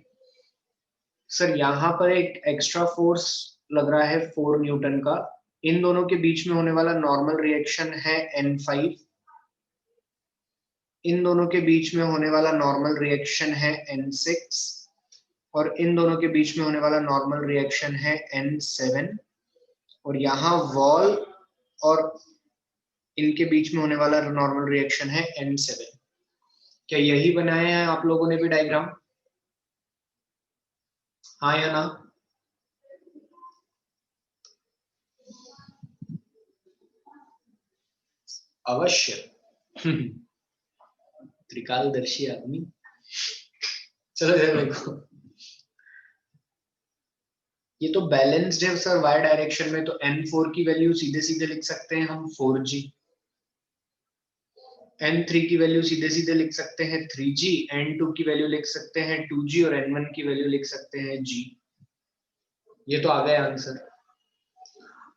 Speaker 1: सर, यहाँ पर एक एक्स्ट्रा फोर्स लग रहा है 4 न्यूटन का। इन दोनों के बीच में होने वाला नॉर्मल रिएक्शन है N5। इन दोनों के बीच में होने वाला नॉर्मल रिएक्शन है N6 और इन दोनों के बीच में होने वाला नॉर्मल रिएक्शन है N7। और यहाँ वॉल और इनके बीच में होने वाला नॉर्मल रिएक्शन है N7। क्या यही बनाए हैं आप लोगों ने भी डायग्राम? हाँ या ना? अवश्य। त्रिकालदर्शी आदमी। चलो देखो, ये तो बैलेंस्ड है सर वाई डायरेक्शन में, तो N4 की वैल्यू सीधे सीधे लिख सकते हैं हम 4g। N3 की वैल्यू सीधे सीधे लिख सकते हैं 3g। N2 की वैल्यू लिख सकते हैं 2g और N1 की वैल्यू लिख सकते हैं g। ये तो आ गया आंसर।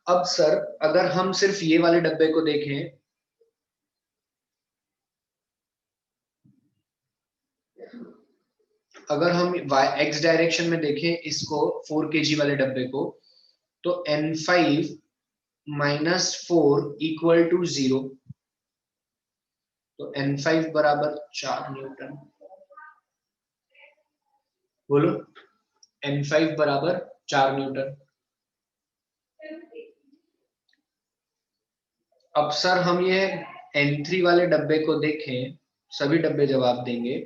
Speaker 1: अब सर अगर हम सिर्फ ये वाले डब्बे को देखें, अगर हम x डायरेक्शन में देखें इसको 4 kg वाले डब्बे को, तो N5 माइनस 4 इक्वल टू 0, तो N5 बराबर 4 न्यूटन। बोलो, N5 बराबर 4 न्यूटन। अब सर हम ये N3 वाले डब्बे को देखें, सभी डब्बे जवाब देंगे,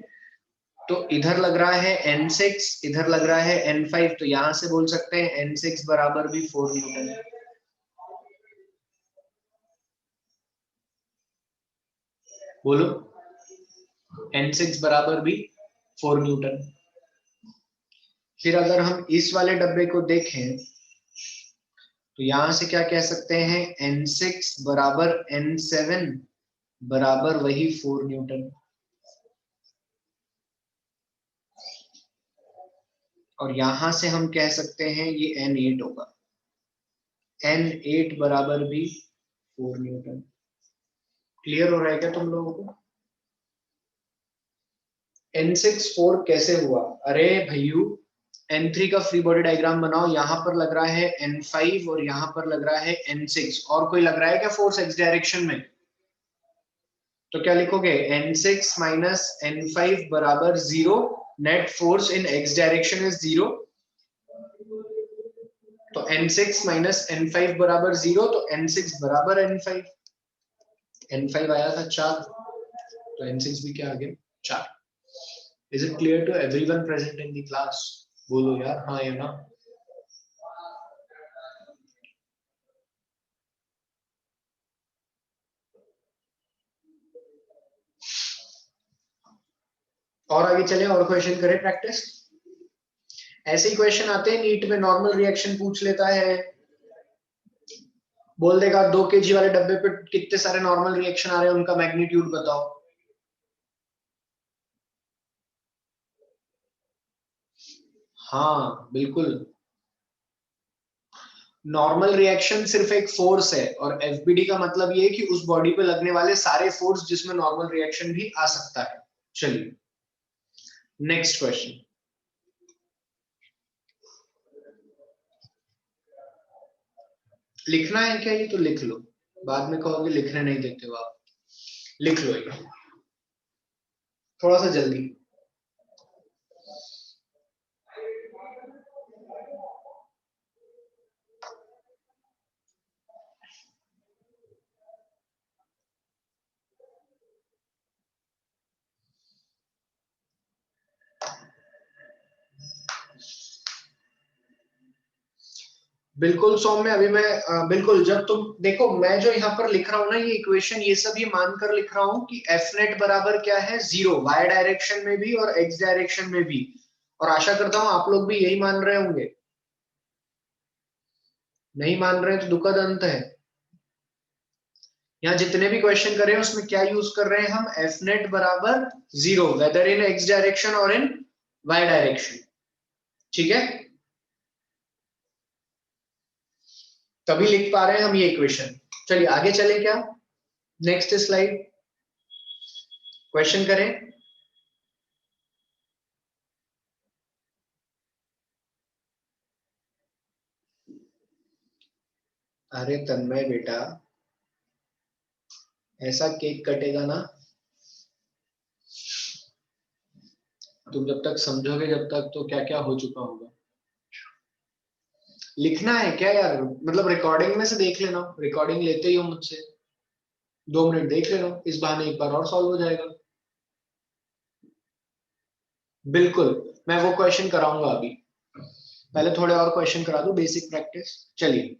Speaker 1: तो इधर लग रहा है N6, इधर लग रहा है N5, तो यहां से बोल सकते हैं N6 बराबर भी 4 न्यूटन है। बोलो, N6 बराबर भी 4 न्यूटन। फिर अगर हम इस वाले डब्बे को देखें, तो यहां से क्या कह सकते हैं, N6 बराबर N7 बराबर वही 4 न्यूटन। और यहां से हम कह सकते हैं ये N8 होगा, N8 बराबर भी 4 न्यूटन। क्लियर हो रहा है क्या तुम लोगों को? N6 4 कैसे हुआ? अरे भैयू, N3 का फ्री बॉडी डायग्राम बनाओ, यहाँ पर लग रहा है N5 और यहाँ पर लग रहा है N6, और कोई लग रहा है क्या फोर्स x डायरेक्शन में? तो क्या लिखोगे, N6 माइनस N5 बराबर 0, net force in x direction is 0। तो N6 माइनस N5 बराबर 0, तो N6 बराबर N5। N5 आया था 4, तो N6 भी क्या आ गया, 4। Is it clear to everyone present in the class? बोलो यार हाँ या ना। और आगे चले और क्वेश्चन करें प्रैक्टिस। ऐसे ही क्वेश्चन आते हैं नीट में, नॉर्मल रिएक्शन पूछ लेता है, बोल देगा 2 kg वाले डब्बे पे कितने सारे नॉर्मल रिएक्शन आ रहे हैं, उनका मैग्नीट्यूड बताओ। हाँ बिल्कुल, नॉर्मल रिएक्शन सिर्फ एक फोर्स है, और एफबीडी का मतलब ये है कि उस बॉडी पे लगने वाले सारे फोर्स जिसमें नॉर्मल रिएक्शन भी आ सकता है। चलिए नेक्स्ट क्वेश्चन। लिखना है क्या ये? तो लिख लो, बाद में कहोगे लिखने नहीं देते हो आप। लिख लो ये थोड़ा सा जल्दी। बिल्कुल सौम्य, अभी मैं बिल्कुल, जब तुम देखो मैं जो यहाँ पर लिख रहा हूँ ना, ये इक्वेशन ये सब ये मानकर लिख रहा हूँ कि एफ नेट बराबर क्या है, 0, वाई डायरेक्शन में भी और एक्स डायरेक्शन में भी। और आशा करता हूँ आप लोग भी यही मान रहे होंगे। नहीं मान रहे तो दुखद अंत है। यहाँ जितने भी क्वेश्चन कर रहे हैं उसमें क्या यूज कर रहे हैं हम, एफ नेट बराबर 0, वेदर इन एक्स डायरेक्शन और इन वाई डायरेक्शन। ठीक है, तभी लिख पा रहे हैं हम ये इक्वेशन। चलिए आगे चले क्या, नेक्स्ट स्लाइड, क्वेश्चन करें। अरे तन्मय बेटा, ऐसा केक कटेगा ना, तुम जब तक समझोगे जब तक, तो क्या क्या हो चुका होगा। लिखना है क्या यार, मतलब रिकॉर्डिंग में से देख लेना, रिकॉर्डिंग लेते ही हो मुझसे, 2 मिनट देख लेना, इस बहाने एक बार और सॉल्व हो जाएगा। बिल्कुल, मैं वो क्वेश्चन कराऊंगा अभी, पहले थोड़े और क्वेश्चन करा दो, बेसिक प्रैक्टिस। चलिए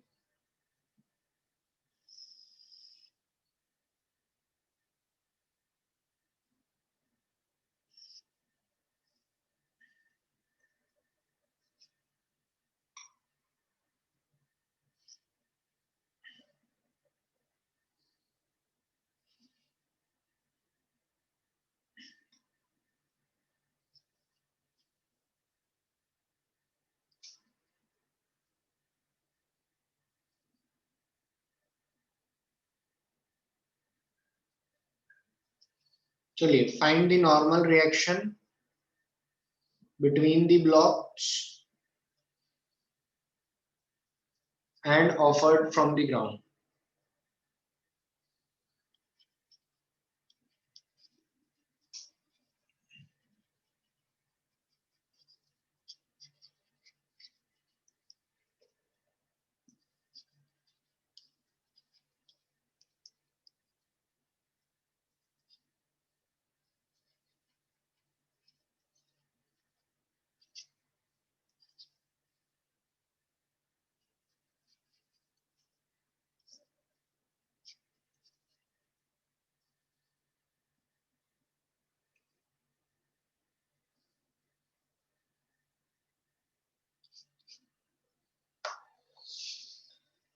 Speaker 1: चलिए, find the normal reaction between the blocks and offered from the ground.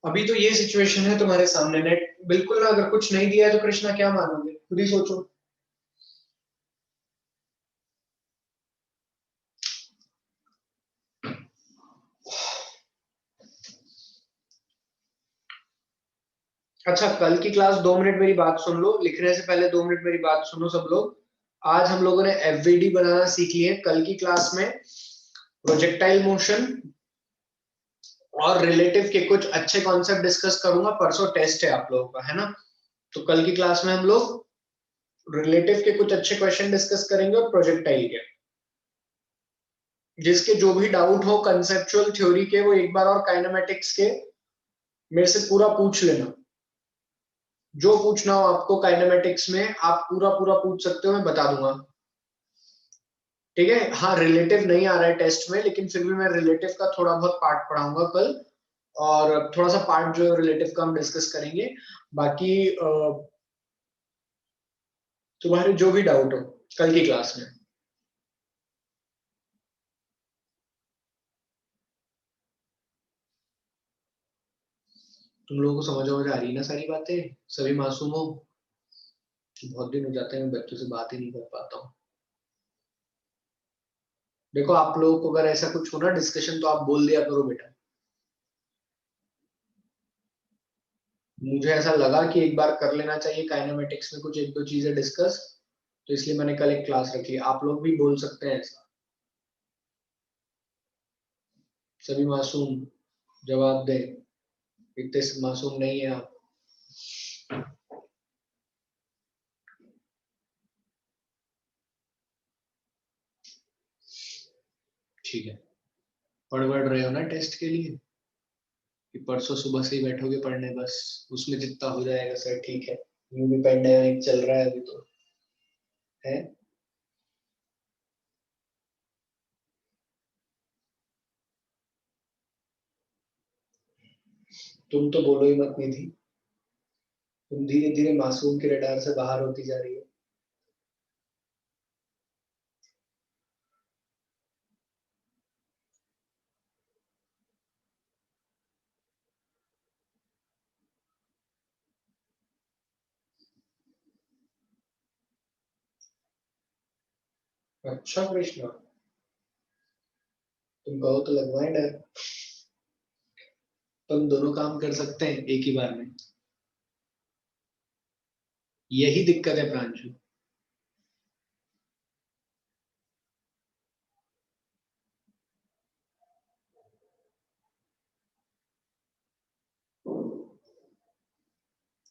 Speaker 1: अभी तो ये सिचुएशन है तुम्हारे सामने, नेट बिल्कुल ना, अगर कुछ नहीं दिया है तो कृष्णा क्या मानोगे, खुद ही सोचो। अच्छा, कल की क्लास 2 मिनट मेरी बात सुन लो, लिखने से पहले 2 मिनट मेरी बात सुनो सब लोग। आज हम लोगों ने एफवीडी बनाना सीख लिए। कल की क्लास में प्रोजेक्टाइल मोशन और रिलेटिव के कुछ अच्छे कॉन्सेप्ट डिस्कस करूंगा। परसों टेस्ट है आप लोगों का, है ना? तो कल की क्लास में हम लोग रिलेटिव के कुछ अच्छे क्वेश्चन डिस्कस करेंगे और प्रोजेक्टाइल के। जिसके जो भी डाउट हो कंसेप्चुअल थ्योरी के, वो एक बार और काइनेमेटिक्स के मेरे से पूरा पूछ लेना। जो पूछना हो आपको काइनेमेटिक्स में, आप पूरा पूरा पूछ सकते हो, मैं बता दूंगा। ठीक है? हाँ, रिलेटिव नहीं आ रहा है टेस्ट में, लेकिन फिर भी मैं रिलेटिव का थोड़ा बहुत पार्ट पढ़ाऊंगा कल, और थोड़ा सा पार्ट जो रिलेटिव का हम डिस्कस करेंगे। बाकी तुम्हारे जो भी डाउट हो कल की क्लास में। तुम लोगों को समझ आ रही ना सारी बातें? सभी मासूम हो? बहुत दिन हो जाते हैं, मैं बच्चों से बात ही नहीं कर पाता हूँ। देखो, आप लोगों को अगर ऐसा कुछ हो ना डिस्कशन, तो आप बोल दिया करो बेटा। मुझे ऐसा लगा कि एक बार कर लेना चाहिए काइनेमेटिक्स में कुछ एक दो चीजें डिस्कस, तो इसलिए मैंने कल एक क्लास रखी। आप लोग भी बोल सकते हैं ऐसा। सभी मासूम जवाब दे, इतने मासूम नहीं है आप। ठीक है, पढ़ रहे हो ना टेस्ट के लिए, कि परसों सुबह से ही बैठोगे पढ़ने, बस उसमें जितना हो जाएगा सर ठीक है। न्यू भी पेंडेमिक चल रहा है अभी तो, है। तुम तो बोलो ही मत निधि, तुम धीरे धीरे मासूम के रडार से बाहर होती जा रही हो। अच्छा कृष्णा, तुम कहो तो लगवाएं डर। तुम दोनों काम कर सकते हैं एक ही बार में, यही दिक्कत है प्रांशु।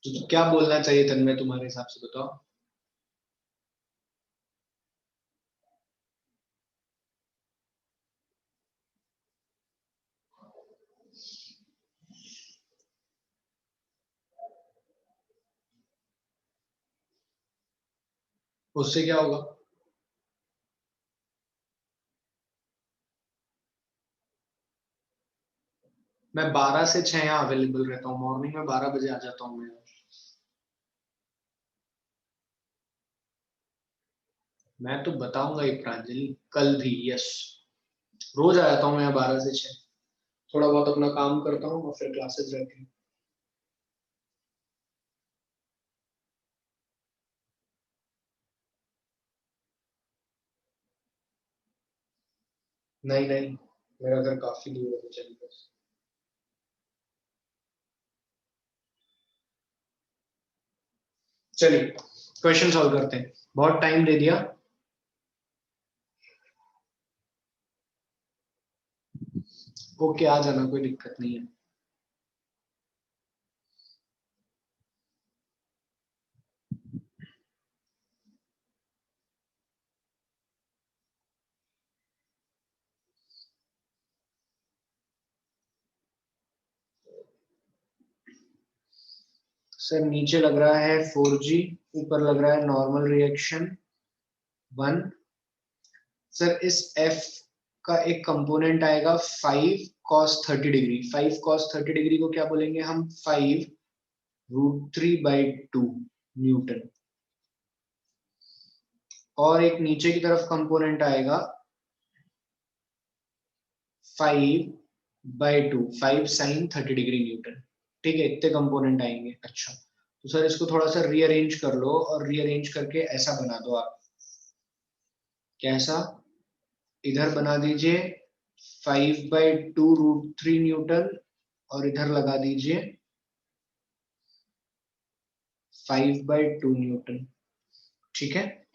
Speaker 1: तो क्या बोलना चाहिए तन्मय तुम्हारे हिसाब से, बताओ। उससे क्या होगा? मैं 12 से 6 यहाँ अवेलेबल रहता हूँ, मॉर्निंग में 12 बजे आ जाता हूँ मैं। मैं तो बताऊंगा ही प्रांजलि, कल भी, यस। रोज आ जाता हूँ मैं यहाँ 12 से 6। थोड़ा बहुत अपना काम करता हूँ और फिर क्लासेस रहती हैं। नहीं नहीं, मेरा घर काफी दूर है, तो चलिए बस। चलिए क्वेश्चन सॉल्व करते हैं, बहुत टाइम दे दिया। ओके, आ जाना, कोई दिक्कत नहीं है। सर नीचे लग रहा है 4G, ऊपर लग रहा है नॉर्मल रिएक्शन 1। सर इस F का एक कंपोनेंट आएगा 5 cos 30 डिग्री। 5 cos 30 डिग्री को क्या बोलेंगे हम? 5√3/2 न्यूटन। और एक नीचे की तरफ कंपोनेंट आएगा 5/2, 5 sin 30 डिग्री न्यूटन। ठीक है, इतने कंपोनेंट आएंगे। अच्छा, तो सर इसको थोड़ा सा रीअरेंज कर लो, और रीअरेंज करके ऐसा बना दो आप। कैसा? इधर बना दीजिए 5/2√3 न्यूटन, और इधर लगा दीजिए 5/2 न्यूटन। ठीक है,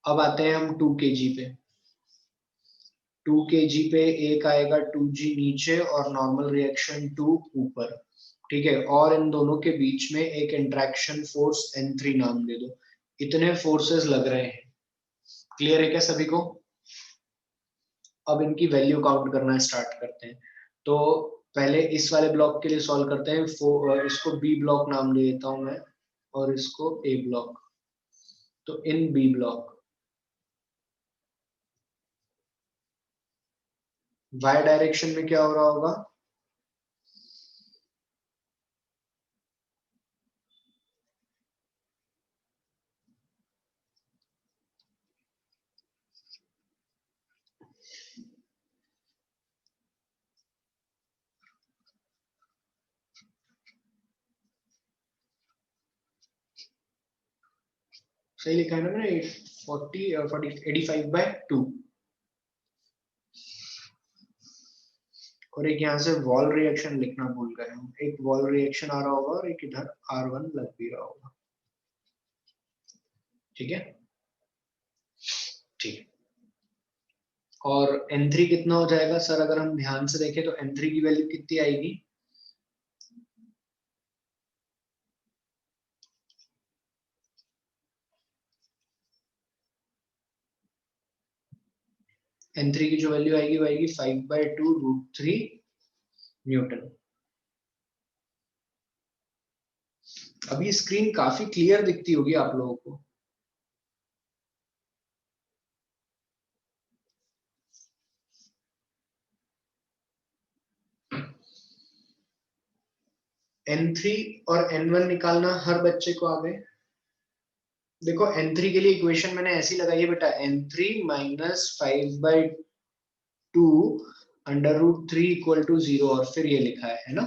Speaker 1: अब आते हैं हम 2 kg पे। 2 kg पे एक आएगा 2G नीचे और नॉर्मल रिएक्शन 2 ऊपर। ठीक है, और इन दोनों के बीच में एक इंट्रैक्शन फोर्स N3 नाम दे दो। इतने फोर्सेस लग रहे हैं। क्लियर है क्या सभी को? अब इनकी वैल्यू काउंट करना स्टार्ट करते हैं। तो पहले इस वाले ब्लॉक के लिए सॉल्व करते हैं। इसको बी ब्लॉक नाम दे देता हूं मैं, और इसको ए ब्लॉक। तो in B block Y direction में क्या हो रहा होगा? सही लिखा है ना मैंने? 85/2। और एक यहाँ से वॉल रिएक्शन लिखना भूल गए हम। एक वॉल रिएक्शन आ रहा होगा और एक इधर R1 लग भी रहा होगा। ठीक है, ठीक। और N3 कितना हो जाएगा सर? अगर हम ध्यान से देखें तो N3 की वैल्यू कितनी आएगी? N3 की जो वैल्यू आएगी वो आएगी 5/2√3 न्यूटन। अभी स्क्रीन काफी क्लियर दिखती होगी आप लोगों को। N3 और N1 निकालना हर बच्चे को आ गए। देखो N3 के लिए इक्वेशन मैंने ऐसी लगाई है बेटा, N3 माइनस 5/2 √3 इक्वल टू 0, और फिर ये लिखा है ना?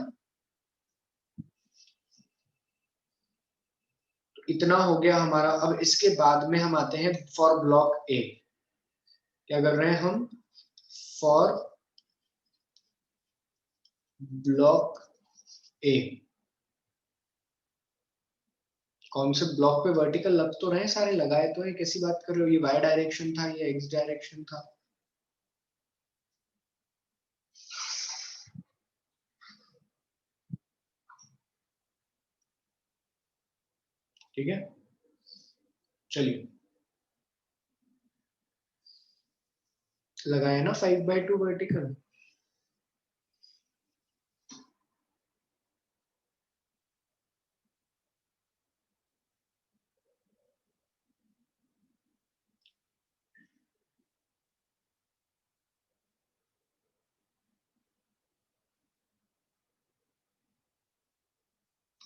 Speaker 1: तो इतना हो गया हमारा। अब इसके बाद में हम आते हैं फॉर ब्लॉक ए। क्या कर रहे हैं हम? फॉर ब्लॉक ए। कौन से ब्लॉक पे वर्टिकल लग तो रहे हैं सारे? लगाए तो है, कैसी बात कर रहे हो? ये वाई डायरेक्शन था, ये एक्स डायरेक्शन था। ठीक है, चलिए लगाए ना 5/2 वर्टिकल।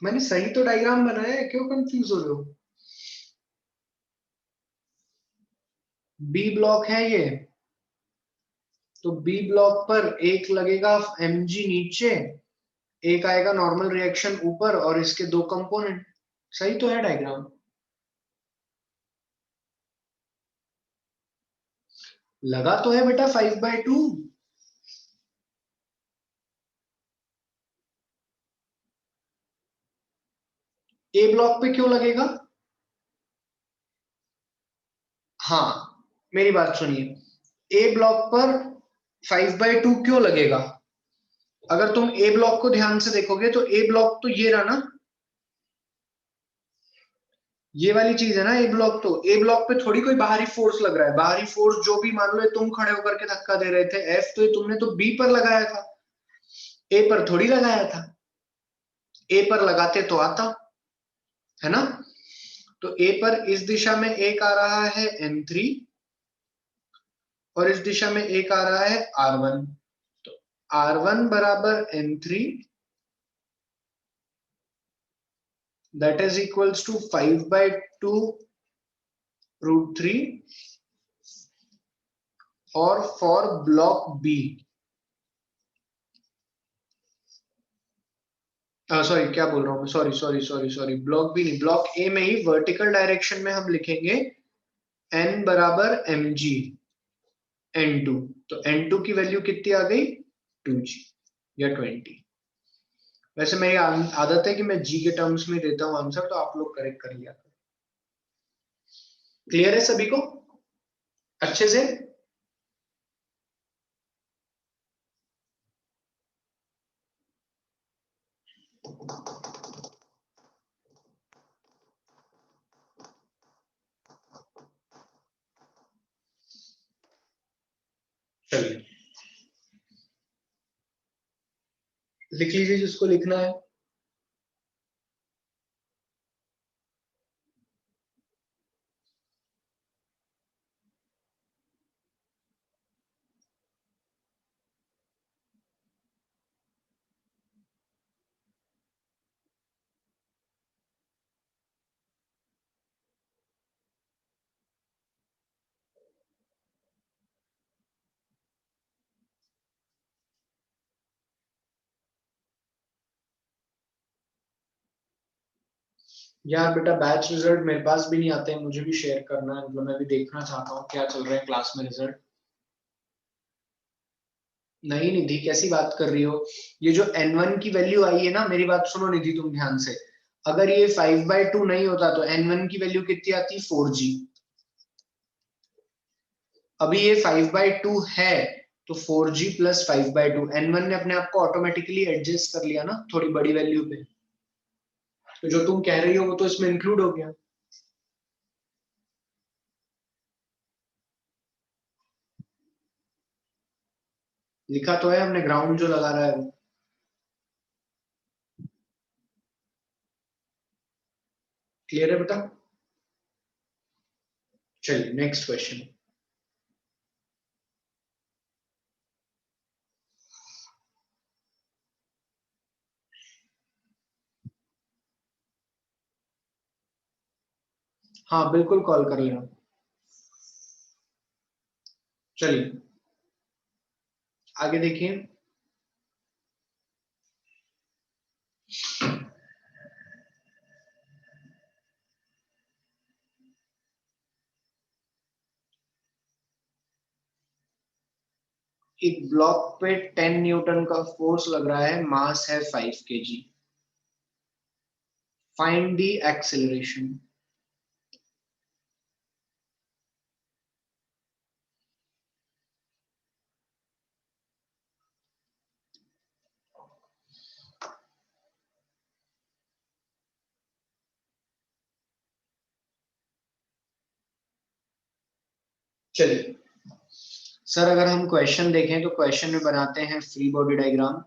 Speaker 1: मैंने सही तो डायग्राम बनाया है, क्यों कंफ्यूज हो रहे हो? बी ब्लॉक है ये। तो बी ब्लॉक पर एक लगेगा mg नीचे, एक आएगा नॉर्मल रिएक्शन ऊपर, और इसके दो कंपोनेंट। सही तो है डायग्राम? लगा तो है बेटा 5/2। ए ब्लॉक पे क्यों लगेगा? हाँ, मेरी बात सुनिए। ए ब्लॉक पर 5/2 क्यों लगेगा? अगर तुम ए ब्लॉक को ध्यान से देखोगे तो ए ब्लॉक तो ये रहा ना, ये वाली चीज है ना ए ब्लॉक। तो ए ब्लॉक पे थोड़ी कोई बाहरी फोर्स लग रहा है, बाहरी फोर्स जो भी मान लो तुम खड़े होकर के धक्का दे रहे थे एफ, तो ये तुमने तो बी पर लगाया था, ए पर थोड़ी लगाया था। ए पर लगाते तो आता, है ना। तो ए पर इस दिशा में एक आ रहा है N3 और इस दिशा में एक आ रहा है R1। तो R1 बराबर N3 that is equals to 5/2 √3 और फॉर ब्लॉक बी, सॉरी क्या बोल रहा हूँ मैं, सॉरी ब्लॉक बी नहीं, ब्लॉक ए में ही वर्टिकल डायरेक्शन में हम लिखेंगे n बराबर mg n2। तो n2 की वैल्यू कितनी आ गई 2g या 20। वैसे मेरी आदत है कि मैं जी के टर्म्स में देता हूँ आंसर, तो आप लोग करेक्ट कर लिया। क्लियर है सभी को अच्छे से? चलिए लिख लीजिए जिसको लिखना है। यार बेटा बैच रिजल्ट मेरे पास भी नहीं आते हैं, मुझे भी शेयर करना है, मतलब मैं भी देखना चाहता हूँ क्या चल रहा है क्लास में रिजल्ट। नहीं निधि कैसी बात कर रही हो, ये जो N1 की वैल्यू आई है ना, मेरी बात सुनो निधि तुम ध्यान से, अगर ये 5/2 नहीं होता तो N1 की वैल्यू कितनी आती 4g। अभी ये 5/2 है तो 4g प्लस 5/2, N1 ने अपने आप को ऑटोमेटिकली एडजस्ट कर लिया ना थोड़ी बड़ी वैल्यू पे, तो जो तुम कह रही हो वो तो इसमें इंक्लूड हो गया। लिखा तो है हमने ग्राउंड जो लगा रहा है वो। क्लियर है बेटा? चलिए नेक्स्ट क्वेश्चन। हाँ बिल्कुल कॉल कर लेना। चलिए आगे देखिए। एक ब्लॉक पे 10 न्यूटन का फोर्स लग रहा है, मास है 5 kg, फाइंड द एक्सेलरेशन। चलिए सर अगर हम क्वेश्चन देखें तो क्वेश्चन में बनाते हैं फ्री बॉडी डायग्राम।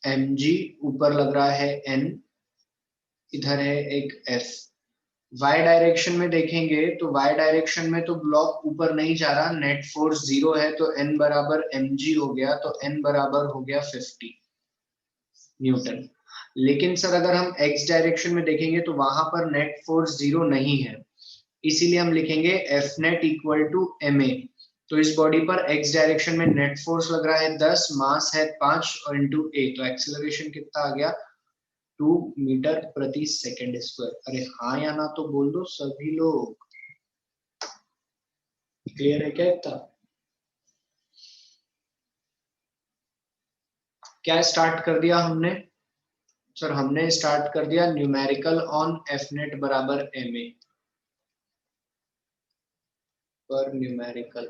Speaker 1: mg ऊपर लग रहा है n, इधर है एक f। y डायरेक्शन में देखेंगे तो y डायरेक्शन में तो ब्लॉक ऊपर नहीं जा रहा, नेट फोर्स 0 है, तो n बराबर mg हो गया, तो n बराबर हो गया 50 न्यूटन। लेकिन सर अगर हम x डायरेक्शन में देखेंगे तो वहां पर नेट फोर्स 0 नहीं है, इसीलिए हम लिखेंगे F net equal to ma। तो इस बॉडी पर x डायरेक्शन में नेट फोर्स लग रहा है 10, मास है 5 और इंटू a, तो एक्सेलरेशन कितना आ गया 2 मीटर प्रति सेकंड स्क्वायर। अरे हाँ या ना तो बोल दो सभी लोग। क्लियर है क्या इतना? क्या स्टार्ट कर दिया हमने? सर हमने स्टार्ट कर दिया न्यूमेरिकल ऑन F net बराबर ma पर न्यूमेरिकल।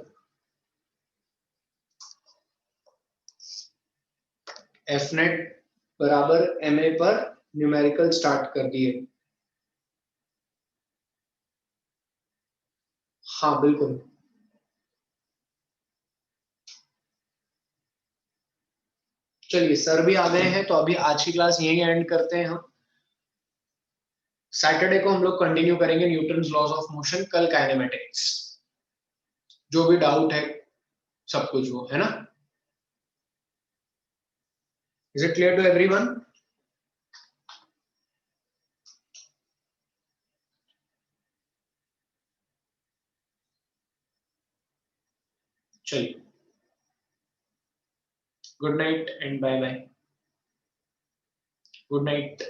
Speaker 1: एफ नेट बराबर MA पर न्यूमेरिकल स्टार्ट कर दिए। हाँ बिल्कुल। चलिए सर भी आ गए हैं, तो अभी आज की क्लास यही एंड करते हैं हम। सैटरडे को हम लोग कंटिन्यू करेंगे न्यूटन्स लॉज ऑफ मोशन, कल काइनेमेटिक्स। जो भी डाउट है सब कुछ वो है ना। Is it clear to everyone? चलिए, good night and bye bye. Good night.